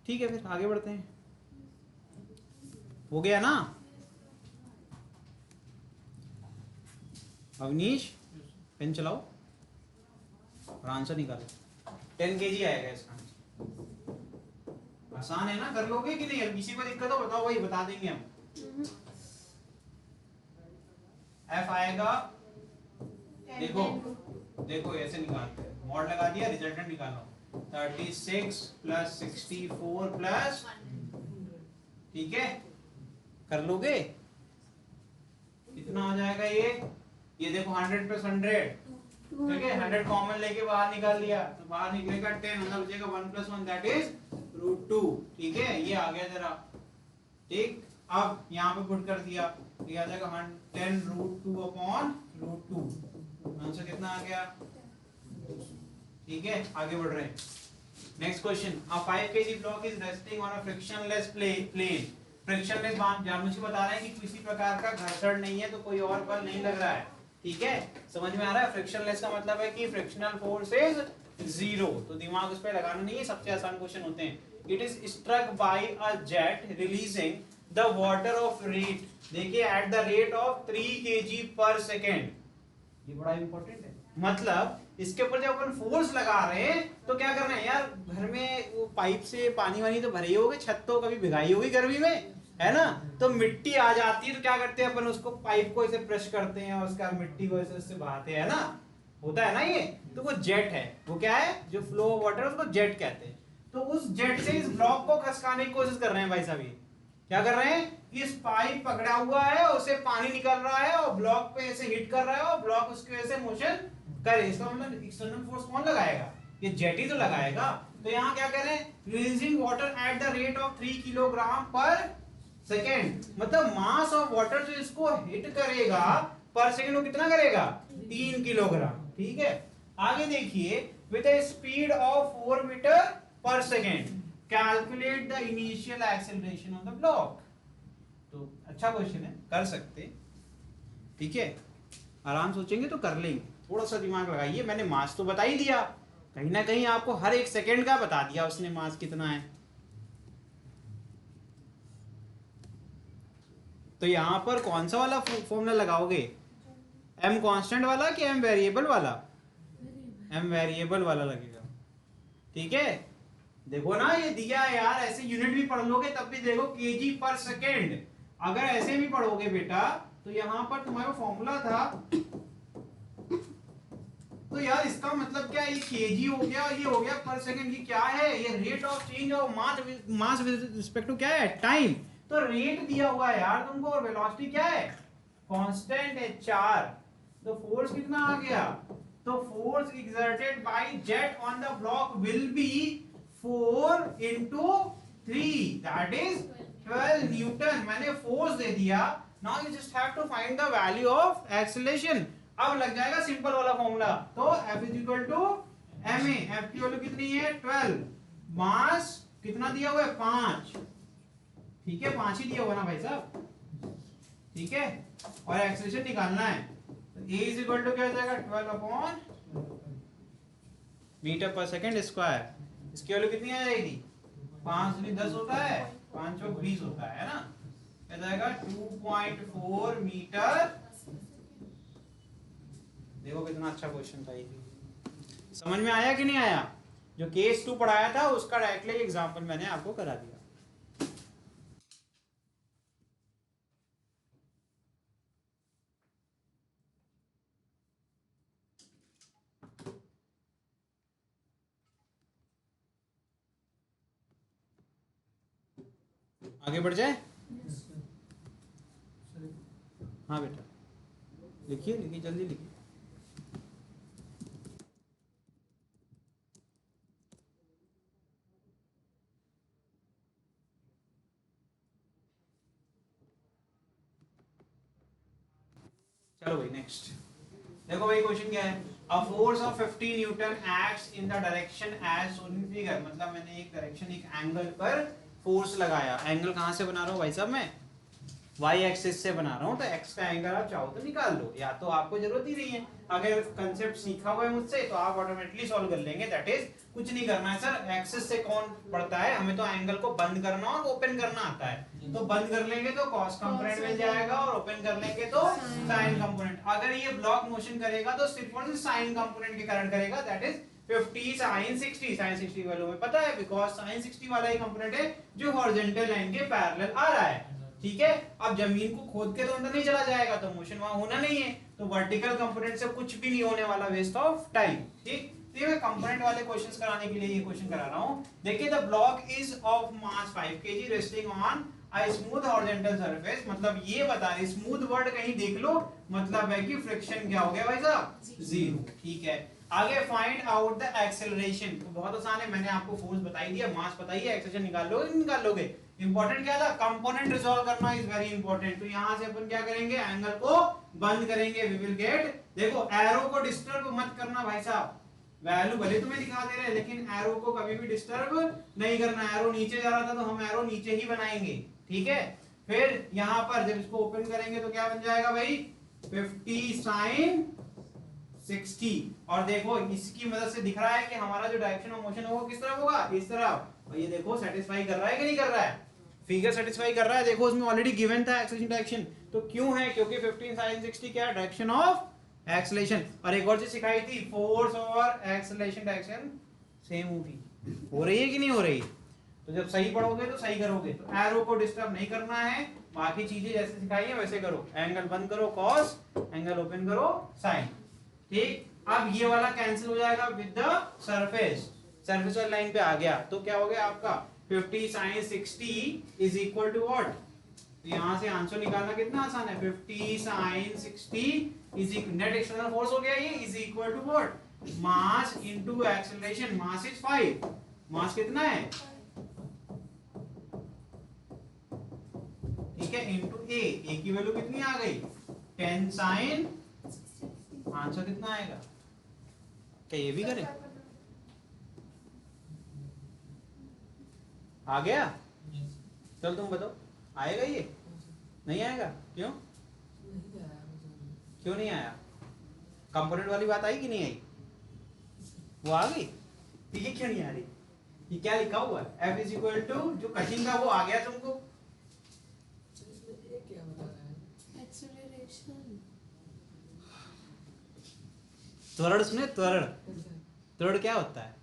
ठीक है फिर आगे बढ़ते हैं। हो गया ना अवनीश, पेन चलाओ और आंसर निकालो। 10 kg आएगा इसका आंसर। आसान है ना, कर लोगे कि नहीं? किसी को दिक्कत हो बताओ भाई, बता देंगे हम। F आएगा, देखो देखो ऐसे निकालते हैं, मॉड लगा दिया, रिजल्टेंट निकालो 36 प्लस 64 प्लस, ठीक है, कर लोगे? कितना आ जाएगा ये देखो 100 प्लस 100, ठीक है, 100 कॉमन लेके बाहर निकाल लिया तो बाहर निकलेगा 10, मतलब बचेगा 1 प्लस 1 दैट इज √2, ठीक है, ये आ गया जरा, ठीक। अब यहाँ पे पुट कर दिया, ये आ जाएगा 10 √2 अपॉन √2, आंसर कितना आ गया? ठीक है, आगे बढ़ रहे हैं। Next question, a 5 kg block is resting on a frictionless plane. Frictionless जानबूझ के बता रहे हैं कि किसी प्रकार का घर्षण नहीं है, तो कोई और बल नहीं लग रहा है, ठीक है, समझ में आ रहा है? फ्रिक्शनलेस का मतलब है कि फ्रिक्शनल फोर्स इज 0, तो दिमाग उस पर लगाना नहीं है, सबसे आसान क्वेश्चन होते हैं। It is struck by a jet releasing the water of rate, देखिए at the rate of 3 kg per second, ये बड़ा इंपॉर्टेंट है। मतलब इसके ऊपर जब अपन फोर्स लगा रहे हैं तो क्या करना है यार, घर में वो पाइप से पानी वानी तो भरे ही होगे, छत तो कभी भिगाई होगी गर्मी में, है ना, तो मिट्टी आ जाती है तो क्या करते हैं अपन, उसको पाइप को ऐसे प्रेस करते हैं और उसका मिट्टी को ऐसे उससे बहाते हैं ना, होता है ना ये, तो वो जेट है, वो क्या है, जो फ्लो ऑफ वाटर उसको जेट कहते हैं। तो उस जेट से इस ब्लॉक को खसकाने की कोशिश कर रहे हैं भाई साहब, ये क्या कर रहे हैं, इस पाइप पकड़ा हुआ है, उससे पानी निकल रहा है और ब्लॉक पे ऐसे हिट कर रहा है और ब्लॉक उसकी वजह से मोशन करे। इसका मतलब एक्सटर्नल फोर्स कौन लगाएगा, ये जेट ही तो लगाएगा। तो यहाँ क्या कह रहे हैं, releasing water at the rate of 3 kilogram पर सेकेंड, मतलब मास ऑफ वाटर जो इसको हिट करेगा पर सेकेंड, वो कितना करेगा, 3 किलोग्राम, ठीक है। आगे देखिए, with a speed of 4 metre per second calculate the initial acceleration of the block. तो अच्छा क्वेश्चन है, कर सकते, ठीक है, आराम सोचेंगे तो कर लेंगे, थोड़ा सा दिमाग लगाइए। मैंने मास तो बता ही दिया, कहीं ना कहीं आपको हर एक सेकंड का बता दिया उसने मास कितना है। तो यहां पर कौन सा वाला फॉर्मूला लगाओगे, m कांस्टेंट वाला कि m वेरिएबल वाला? m वेरिएबल वाला लगेगा, ठीक है। देखो ना ये दिया है यार, ऐसे यूनिट भी पढ़ लोगे तब भी देखो केजी पर सेकेंड, अगर ऐसे भी पढ़ोगे बेटा तो यहां पर तुम्हारा फॉर्मूला था, तो यार इसका मतलब क्या, ये केजी हो गया, ये हो गया पर सेकेंड, ये क्या है, ये rate of change of mass with respect to क्या है, टाइम। तो रेट दिया हुआ है यार तुमको, और वेलोसिटी क्या है, कांस्टेंट है 4, तो फोर्स कितना आ गया, तो force exerted by jet on the block will be 4 into 3 that is 12 newton. मैंने फोर्स दे दिया, now you just have to find the value of acceleration. अब लग जाएगा सिंपल वाला फॉर्मूला, तो F is equal to ma, F की value कितनी है 12, मास कितना दिया हुआ है 5, ठीक है, 5 ही दिया हुआ ना भाई साहब, ठीक है, और एक्सेलरेशन निकालना है, तो A is equal to क्या हो जाएगा 12 upon metre per second square, इसकी वैल्यू कितनी आ जाएगी, 5 दूनी 10 होता है, 5 चौक 20 होता है ना, क्या जाएगा 2.4 मीटर। देखो कितना अच्छा क्वेश्चन था ये, समझ में आया कि नहीं आया? जो केस 2 पढ़ाया था उसका डायरेक्टली एग्जांपल मैंने आपको करा दिया। आगे बढ़ जाए, हाँ बेटा लिखिए लिखिए जल्दी लिखिए। चलो भाई नेक्स्ट देखो भाई क्वेश्चन क्या है, a force of 50 newton acts in the direction as shown in figure, मतलब मैंने एक डायरेक्शन एक एंगल पर फोर्स लगाया, एंगल कहां से बना रहा हूं भाई साहब मैं y एक्सिस से बना रहा हूं, तो x का एंगल आप चाहो तो निकाल लो, या तो आपको जरूरत ही नहीं है, अगर कंसेप्ट सीखा हुआ है मुझसे तो आप ऑटोमेटिकली सॉल्व कर लेंगे, दैट इज कुछ नहीं करना है सर, एक्सिस से कौन पड़ता है, हमें तो एंगल को बंद करना और ओपन करना आता है, तो बंद कर लेंगे तो cos कंपोनेंट मिल जाएगा और ओपन कर लेंगे तो sin कंपोनेंट, अगर ये ब्लॉक मोशन करेगा तो सिर्फ और सिर्फ sin कंपोनेंट के कारण करेगा, that is 50 sin 60, sin 60 value में पता है, बिकॉज़ sin 60 वाला ही कंपोनेंट है जो हॉरिजॉन्टल लाइन के पैरेलल आ रहा है, ठीक है। अब जमीन को खोद के तो अंदर नहीं चला जाएगा, तो मोशन वहां होना नहीं है, तो वर्टिकल कंपोनेंट से कुछ भी नहीं होने वाला, वेस्ट ऑफ टाइम, ठीक। तो ये मैं कंपोनेंट वाले क्वेश्चंस कराने के लिए ये क्वेश्चन करा रहा हूं। देखिए the block is of mass 5 kg resting on a smooth horizontal surface, मतलब ये बता रहे, स्मूथ वर्ड कहीं देख लो, मतलब है कि फ्रिक्शन क्या हो गया भाई साहब, जीरो, ठीक है। आगे फाइंड आउट द एक्सेलरेशन, तो बहुत आसान है, मैंने आपको फोर्स बताई दिया, मास बताइए, एक्सेलरेशन निकाल लोगे। इंपॉर्टेंट क्या था, कंपोनेंट रिजॉल्व करना इज वेरी इंपॉर्टेंट, तो यहां से अपन क्या करेंगे, एंगल को बंद करेंगे, वी विल गेट, देखो एरो को डिस्टर्ब मत करना भाई साहब, वैल्यू भले तुम्हें दिखा दे रहे हैं लेकिन एरो को कभी भी डिस्टर्ब नहीं करना, एरो नीचे जा रहा था तो हम एरो नीचे ही बनाएंगे, ठीक है। फिर यहां पर जब इसको ओपन करेंगे तो क्या बन जाएगा भाई, 50 sin 60, और देखो इसकी मदद से दिख रहा है कि हमारा जो डायरेक्शन ऑफ मोशन होगा किस तरफ होगा, इस तरफ, और ये देखो सेटिस्फाई कर रहा है कि नहीं कर रहा है, फिगर सेटिस्फाई कर रहा है, देखो उसमें ऑलरेडी गिवन था एक्सेलरेशन डायरेक्शन, तो क्यों है, क्योंकि 15 sin 60 क्या है, डायरेक्शन ऑफ एक्सेलरेशन। और एक और चीज सिखाई थी, फोर्स और एक्सेलरेशन डायरेक्शन सेम होगी, हो रही है कि नहीं हो रही, तो जब सही पढ़ोगे तो सही करोगे, तो एरो को डिस्टर्ब नहीं करना है, बाकी चीजें जैसे सिखाई है वैसे करो, एंगल बंद करो cos, एंगल ओपन करो sin, ठीक। अब ये वाला कैंसिल हो जाएगा विद द सरफेस, सरफेस वाली लाइन पे आ गया, तो क्या हो गया आपका 50 sin 60 is equal to what, तो यहां से आंसर निकालना कितना आसान है, 50 sin 60 is equal, net external force हो गया ये, is equal to what, mass into acceleration, mass is 5, mass कितना है, ठीक है, इनटू ए की वैल्यू कितनी आ गई, 10 sin, आंसर कितना आएगा, क्या ये भी करें, आ गया, चल तुम बताओ आएगा ये, नहीं आएगा, क्यों क्यों नहीं आया, कंपोनेंट वाली बात आई कि नहीं आई, वो आ गई, तो ये क्यों नहीं आ रही, ये क्या लिखा हुआ है, F इज इक्वल टू, जो कठिन था वो आ गया तुमको, त्वरण सुने, त्वरण, त्वरण क्या होता है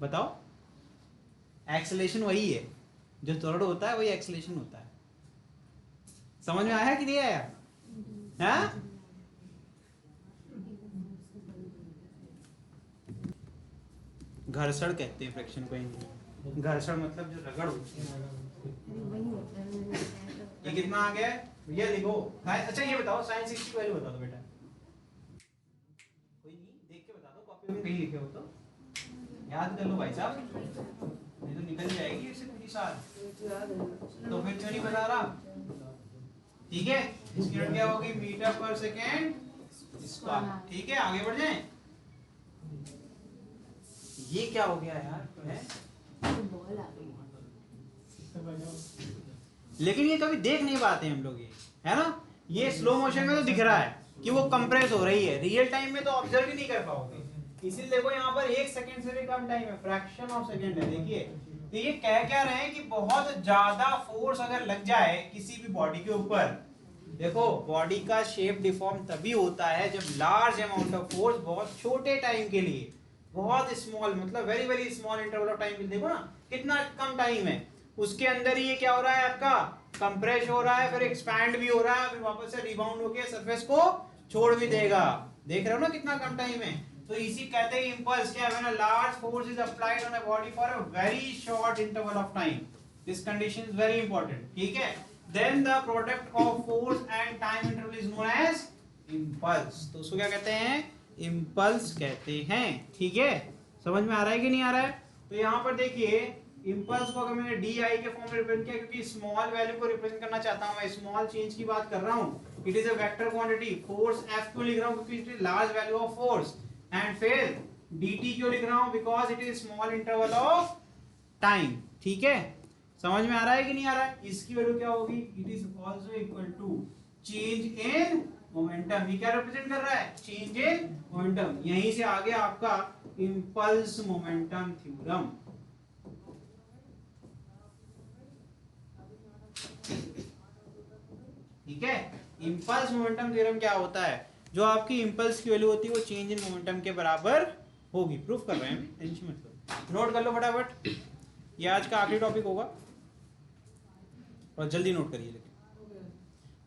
बताओ, एक्सेलरेशन वही है, जो त्वरण होता है वही एक्सेलरेशन होता है, समझ में आया कि नहीं आया, हाँ? घर्षण कहते हैं फ्रिक्शन को, घर्षण मतलब जो रगड़ होती है, ये कितना आ गया है भैया लिखो, अच्छा ये बताओ sin 60 की वैल्यू बता दो बेटा, कोई नहीं देख के बता दो, कॉपी में कहीं लिखे हो तो याद कर लो भाई साहब, नहीं तो निकल जाएगी इससे पूरी साल, तो फिर क्यों नहीं बता रहा, ठीक है, इसकी यूनिट क्या होगी, मीटर पर सेकेंड स्क्वायर, ठीक है, आगे बढ़ जाएं, ये क्या हो गया यार है? बॉल आ गई, लेकिन ये कभी देख नहीं पाते हम लोग, ये है ना, ये स्लो मोशन में तो दिख रहा है कि वो कंप्रेस हो रही है, रियल टाइम में तो ऑब्जर्व ही नहीं कर पाओगे, इसीलिए देखो यहाँ पर 1 सेकंड से भी कम टाइम है, फ्रैक्शन ऑफ सेकंड है, देखिए, तो ये कह क्या रहे हैं कि बहुत ज्यादा फोर्स अगर लग जाए किसी भी बॉडी के ऊपर, देखो बॉडी का शेप डिफॉर्म तभी होता है जब लार्ज अमाउंट ऑफ फोर्स बहुत छोटे टाइम के लिए, बहुत स्मॉल मतलब very very small interval of time, देखो ना कितना कम टाइम है, उसके अंदर ही ये क्या हो रहा है आपका, कंप्रेस हो रहा है, फिर एक्सपैंड भी हो रहा है, फिर वापस से रिबाउंड होकर सरफेस को छोड़ भी देगा, देख रहे हो ना कितना कम टाइम है, तो इसी कहते हैं इंपल्स, क्या when a large force is applied on a body for a very short interval of time, this condition is very important, ठीक है, then the product of force and time interval is known as impulse, तो उसको क्या कहते हैं, impulse कहते हैं, ठीक है, समझ में आ रहा है कि नहीं आ रहा है, तो यहाँ पर देखिए इंपल्स को अगर मैंने डी आई के फॉर्म में रिप्रेजेंट किया, क्योंकि स्मॉल वैल्यू को रिप्रेजेंट करना चाहता हूं, मैं स्मॉल चेंज की बात कर रहा हूं, it is a vector quantity. Force F क्यों लिख रहा हूं, क्योंकि it is large value of force. And फिर dt क्यों लिख रहा हूं, because it is small interval of time. ठीक है, समझ में आ रहा है कि नहीं आ रहा है? इसकी वैल्यू क्या होगी, it is also equal to change in momentum. ये क्या रिप्रेजेंट कर रहा है, चेंज इन मोमेंटम। यहीं से आगे आपका इंपल्स मोमेंटम थ्योरम। ठीक है, इंपल्स मोमेंटम थ्योरम क्या होता है, जो आपकी इंपल्स की वैल्यू होती है वो चेंज इन मोमेंटम के बराबर होगी। प्रूफ कर रहे हैं, टेंशन मत लो, नोट कर लो फटाफट, ये आज का आखिरी टॉपिक होगा और जल्दी नोट करिए लेकिन।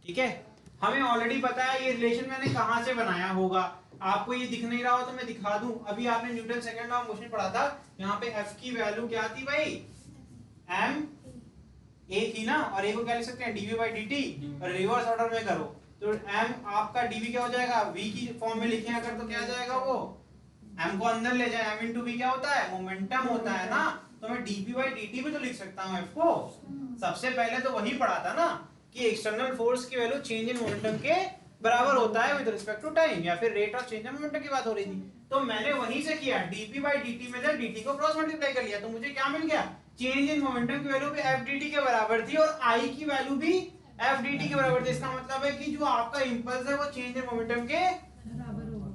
ठीक है, हमें ऑलरेडी पता है ये रिलेशन मैंने कहां से बनाया होगा। आपको ये दिख नहीं रहा हो तो मैं दिखा दूं। अभी आपने Newton second law of motion पढ़ा था, यहाँ पे एफ की वैल्यू क्या थी भाई, एम ए थी ना, और ए को क्या लिख सकते हैं, डीवी बाई डी, और रिवर्स ऑर्डर में करो तो एम आपका डीवी क्या हो जाएगा, वी की फॉर्म में लिखे अगर तो क्या जाएगा, वो एम को अंदर ले जाए, एम इंटू वी क्या होता है, मोमेंटम होता है ना। तो मैं डीपी बाई डी भी तो लिख सकता हूँ एफ को। सबसे पहले तो वही पढ़ा था ना कि एक्सटर्नल फोर्स की वैल्यू चेंज इन मोमेंटम के बराबर होता है विद रिस्पेक्ट टू टाइम, या फिर rate of change in momentum की बात हो रही थी। तो मैंने वहीं से किया, डीपी बाई डी में से dt को क्रॉस मल्टीप्लाई कर लिया, तो मुझे क्या मिल गया, चेंज इन मोमेंटम की वैल्यू भी एफ dt के बराबर थी और I की वैल्यू भी एफ dt के बराबर थी। इसका मतलब है कि जो आपका इंपल्स है वो चेंज इन मोमेंटम के बराबर होगा।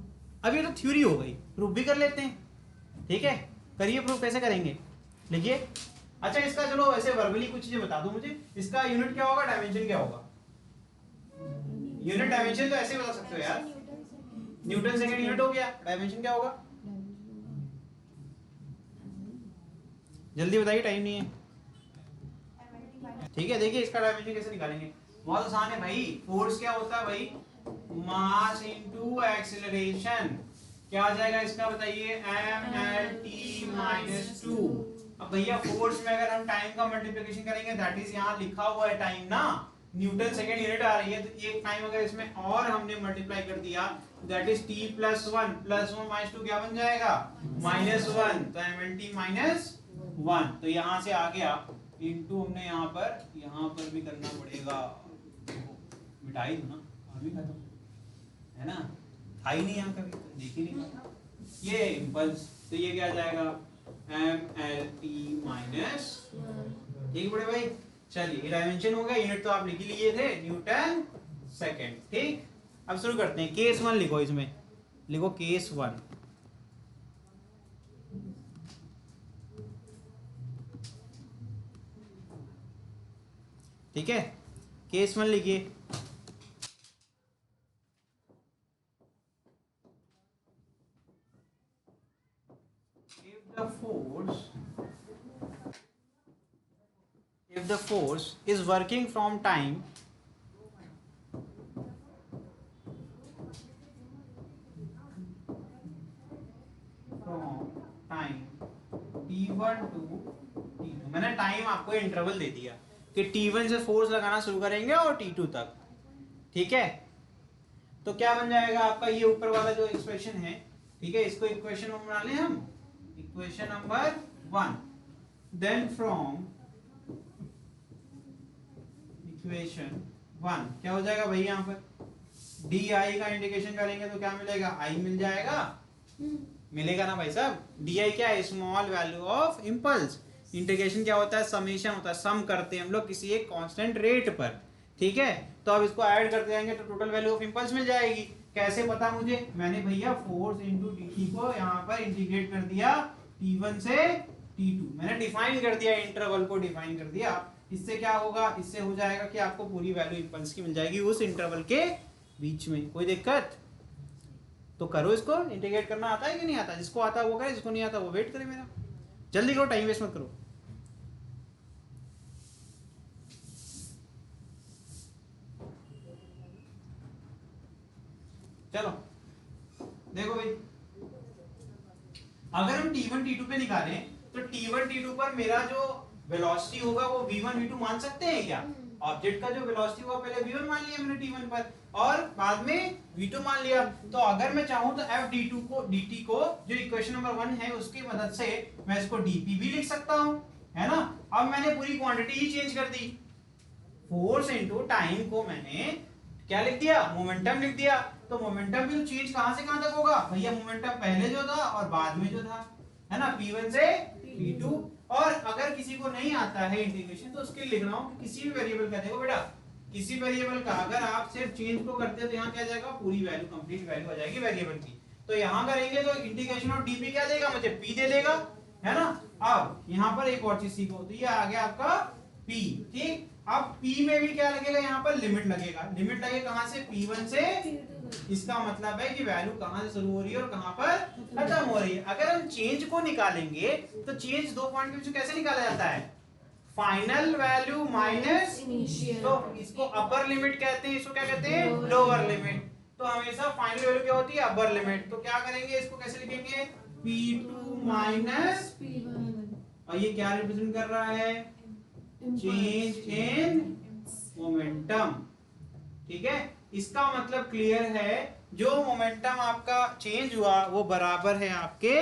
अब ये तो थ्योरी हो गई, प्रूफ भी कर लेते हैं। ठीक है, करिए प्रूफ, कैसे करेंगे लिखिए। अच्छा, इसका चलो ऐसे वर्बली कुछ चीजें बता दो मुझे, इसका यूनिट क्या होगा, डायमेंशन क्या होगा। यूनिट डायमेंशन तो ऐसे बता सकते हो यार, न्यूटन सेकंड यूनिट हो गया, डायमेंशन क्या होगा, जल्दी बताइए, टाइम नहीं है। ठीक है, देखिए इसका डायमेंशन कैसे निकालेंगे, बहुत आसान है भाई। फोर्स क्या होता है भाई, मास इनटू एक्सीलरेशन। क्या आ जाएगा इसका बताइए, mlt-2। अब भैया फोर्स में अगर हम टाइम का मल्टीप्लिकेशन करेंगे, दैट इज यहाँ लिखा हुआ है टाइम ना, न्यूटन सेकंड यूनिट आ रही है, तो एक टाइम अगर इसमें और हमने मल्टीप्लाई कर दिया, दैट इज t +1 +1 -2 क्या बन जाएगा, -1। तो mlt -1, तो यहाँ से आ गया इनटू, हमने यहाँ पर भी करना पड़ेगा, मिटाई दो ना, और भी खत्म है ना, था ही नहीं यहाँ कभी, देख ही नहीं पाया ये इंपल्स। तो ये क्या जाएगा, mlt -1। ठीक बड़े भाई, चलिए डायमेंशन हो गया, यूनिट तो आप लिख ही लिए थे, न्यूटन सेकंड। ठीक, अब शुरू करते हैं। केस 1 लिखो, इसमें लिखो केस 1। ठीक है, केस 1 लिखिए। If the force is working from time t1 to t2, मैंने टाइम आपको इंटरवल दे दिया कि t1 से फोर्स लगाना शुरू करेंगे और t2 तक। ठीक है, तो क्या बन जाएगा आपका ये ऊपर वाला जो एक्सप्रेशन है। ठीक है, इसको इक्वेशन में बना लें हम, equation number 1। Then from equation 1 क्या हो जाएगा भाई, यहाँ पर डी आई का इंटीग्रेशन करेंगे तो क्या मिलेगा, आई मिल जाएगा, मिलेगा ना भाई साहब। डी आई क्या है, small value of impulse. Integration क्या होता है, समेशन होता है, सम करते हैं हम लोग किसी एक कांस्टेंट रेट पर। ठीक है, तो अब इसको ऐड करते जाएंगे तो टोटल वैल्यू ऑफ इंपल्स मिल जाएगी। कैसे पता मुझे, मैंने भैया फोर्स इनटू dt को यहाँ पर इंटीग्रेट कर दिया t1 से t2, मैंने डिफाइन कर दिया, इंटरवल को डिफाइन कर दिया। इससे क्या होगा, इससे हो जाएगा कि आपको पूरी वैल्यू इंपल्स की मिल जाएगी उस इंटरवल के बीच में। कोई दिक्कत तो करो, इसको इंटीग्रेट करना आता है कि नहीं आता, जिसको आता है वो करे, जिसको नहीं आता वो वेट करे मेरा। जल्दी करो, टाइम वेस्ट मत करो। चलो देखो भाई, अगर हम t1 t2 पे निकालें तो t1 t2 पर मेरा जो वेलोसिटी होगा वो v1 v2 मान सकते हैं क्या। ऑब्जेक्ट का जो वेलोसिटी होगा पहले v1 मान लिया मैंने t1 पर, और बाद में v2 मान लिया। तो अगर मैं चाहूं तो f dt को जो इक्वेशन नंबर 1 है उसकी मदद से मैं इसको dp भी लिख सकता हूं। है ना। अब मैंने पूरी क्वांटिटी ही चेंज कर दी, फोर्स इनटू टाइम को मैंने क्या लिख दिया, मोमेंटम लिख दिया। तो मोमेंटम भी चेंज कहां से कहां तक होगा भैया, मोमेंटम पहले जो था और बाद में जो था, है ना, P1 से P2। और अगर किसी को नहीं आता है इंटीग्रेशन तो उसके लिख रहा हूं कि किसी भी वेरिएबल का, देखो बेटा किसी वेरिएबल का अगर आप सिर्फ चेंज को करते हो तो यहाँ क्या जाएगा, पूरी वैल्यू कंप्लीट वैल्यू आ जाएगी वेरिएबल की। तो यहाँ करेंगे तो इंटीग्रेशन ऑफ डीपी क्या देगा मुझे, पी दे देगा, है ना। अब यहाँ पर एक और चीज सीखो, तो ये आ गया आपका पी, ठीक। अब पी में भी क्या लगेगा, यहाँ पर लिमिट लगेगा, लिमिट लगेगा कहां से, P1 से। इसका मतलब है कि वैल्यू कहां से शुरू हो रही है और कहां पर खत्म हो रही है। अगर हम चेंज को निकालेंगे तो चेंज दो पॉइंट के बीच कैसे निकाला जाता है, फाइनल वैल्यू माइनस इनिशियल। तो इसको अपर लिमिट कहते हैं, इसको क्या कहते हैं, लोअर लिमिट। तो हमेशा फाइनल वैल्यू क्या होती है, अपर लिमिट। तो क्या करेंगे, इसको कैसे लिखेंगे, P2 माइनस P1 और ये क्या रिप्रेजेंट कर रहा है, चेंज इन मोमेंटम, ठीक है। इसका मतलब क्लियर है, जो मोमेंटम आपका चेंज हुआ वो बराबर है आपके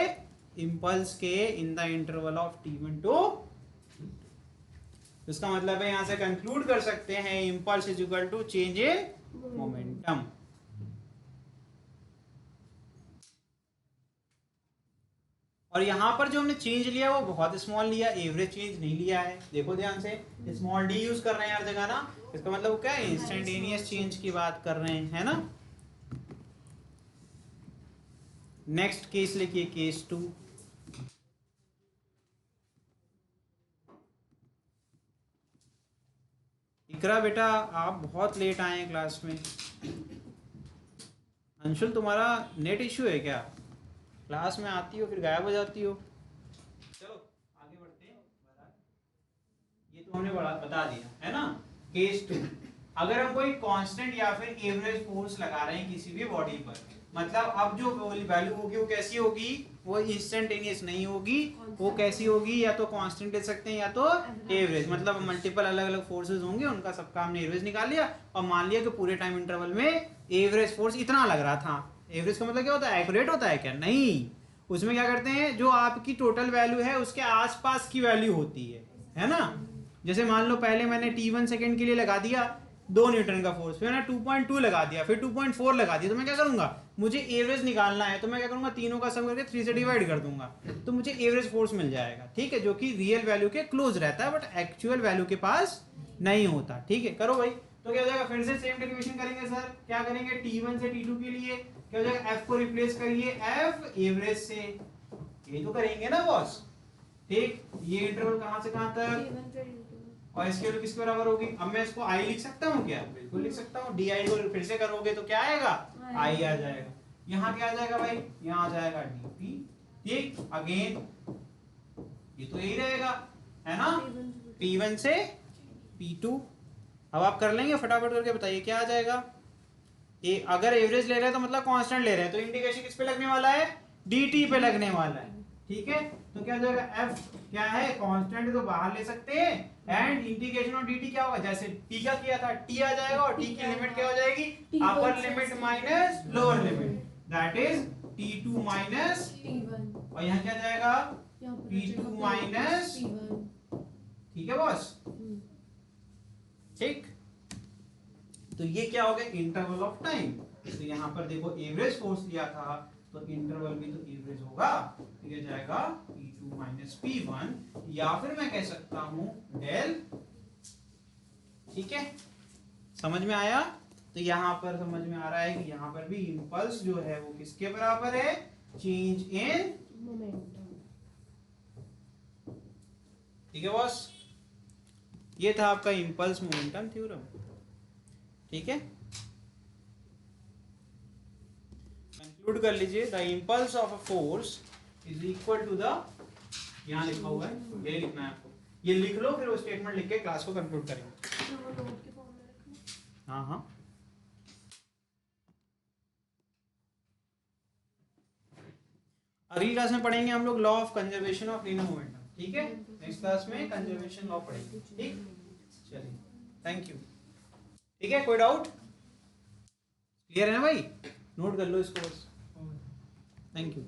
इंपल्स के in the interval of t1 to, इसका मतलब है यहां से कंक्लूड कर सकते हैं impulse is equal to change in momentum. और यहां पर जो हमने चेंज लिया वो बहुत स्मॉल लिया, एवरेज चेंज नहीं लिया है, देखो ध्यान से, स्मॉल डी यूज कर रहे हैं हर जगह ना। इसका मतलब क्या है, इंस्टेंटेनियस चेंज की बात कर रहे हैं, है ना। नेक्स्ट केस लिखिए, केस 2। इकरा बेटा आप बहुत लेट आए हैं क्लास में। अंशुल तुम्हारा नेट इश्यू है क्या, क्लास में आती हो फिर गायब हो जाती हो। चलो आगे बढ़ते हैं, ये तो हमने बता दिया है ना। केस 2, अगर हम कोई कांस्टेंट या फिर एवरेज फोर्स लगा रहे हैं किसी भी बॉडी पर, मतलब अब जो वैल्यू होगी वो कैसी होगी, वो इंस्टेंटेनियस नहीं होगी, वो कैसी होगी, या तो कांस्टेंट ले सकते हैं या तो एवरेज, मतलब मल्टीपल अलग अलग फोर्सेस होंगे, उनका सबका हमने एवरेज निकाल लिया और मान लिया कि पूरे टाइम इंटरवल में एवरेज फोर्स इतना लग रहा था। एवरेज का मतलब क्या होता है, एक्यूरेट होता है क्या, नहीं, उसमें क्या करते हैं, जो आपकी टोटल वैल्यू है उसके आसपास की वैल्यू होती है ना। जैसे मान लो पहले मैंने t1 सेकंड के लिए लगा दिया 2 न्यूटन का फोर्स, फिर मैंने 2.2 लगा दिया, फिर 2.4 लगा दिया, तो मैं क्या करूंगा, मुझे एवरेज निकालना है, तो मैं क्या करूंगा, तीनों का सम करके 3 से डिवाइड कर दूंगा, तो मुझे एवरेज फोर्स मिल जाएगा, ठीक है, जो कि रियल वैल्यू के क्लोज रहता है बट एक्चुअल वैल्यू के पास नहीं होता, ठीक है। करो भाई, तो क्या हो जाएगा, फिर से सेम डेरिवेशन करेंगे सर, क्या करेंगे, t1 से t2 के लिए क्या हो जाएगा, f को रिप्लेस करिए f एवरेज से, ये तो करेंगे ना बॉस, ठीक। ये इंटरवल कहां से कहां तक, और इसके वैल्यू किसके बराबर होगी, अब मैं इसको i लिख सकता हूँ क्या, बिल्कुल लिख सकता हूँ, di को फिर से करोगे तो क्या आएगा, i आ जाएगा। यहाँ क्या आ जाएगा भाई, यहाँ आ जाएगा dp, ठीक। अगेन ये तो यही रहेगा, है ना, p1 से p2। अब आप कर लेंगे फटाफट करके, बताइए क्या आ जाएगा। ये अगर एवरेज ले रहे हैं तो मतलब कांस्टेंट ले रहे हैं, तो इंटीग्रेशन किस पे लगने वाला है, dt पे लगने वाला है, ठीक है। तो क्या हो जाएगा, f क्या है, कांस्टेंट तो बाहर ले सकते हैं, एंड इंटीग्रेशन ऑफ dt क्या होगा, जैसे t का किया था t आ जाएगा, और t की लिमिट क्या हो जाएगी, upper limit minus lower limit, that is t2 minus P1 और यहाँ क्या जाएगा, p2 माइनस, ठीक है बॉस, ठीक। तो ये क्या हो गया, इंटरवल ऑफ टाइम। तो यहाँ पर देखो एवरेज फोर्स लिया था, तो इंटरवल भी तो एवरेज होगा, तो ये जाएगा P2 माइनस P1, या फिर मैं कह सकता हूं डेल, ठीक है, समझ में आया। तो यहाँ पर समझ में आ रहा है कि यहाँ पर भी इंपल्स जो है वो किसके बराबर है, चेंज इन मोमेंटम, ठीक है बॉस। ये था आपका इंपल्स मोमेंटम थ्योरम, ठीक है। कंक्लूड कर लीजिए, the impulse of a force is equal to the, यहाँ लिखा हुआ है, ये लिखना है आपको, ये लिख लो, फिर वो स्टेटमेंट लिख के क्लास को कंक्लूड करेंगे। हाँ हाँ, अगली क्लास में पढ़ेंगे हम लोग law of conservation of linear momentum, ठीक है। नेक्स्ट क्लास में कंजर्वेशन लॉ पढ़ेंगे, ठीक। चलिए, थैंक यू, ठीक है। कोई डाउट, क्लियर है ना भाई, नोट कर लो इसको बस, थैंक यू।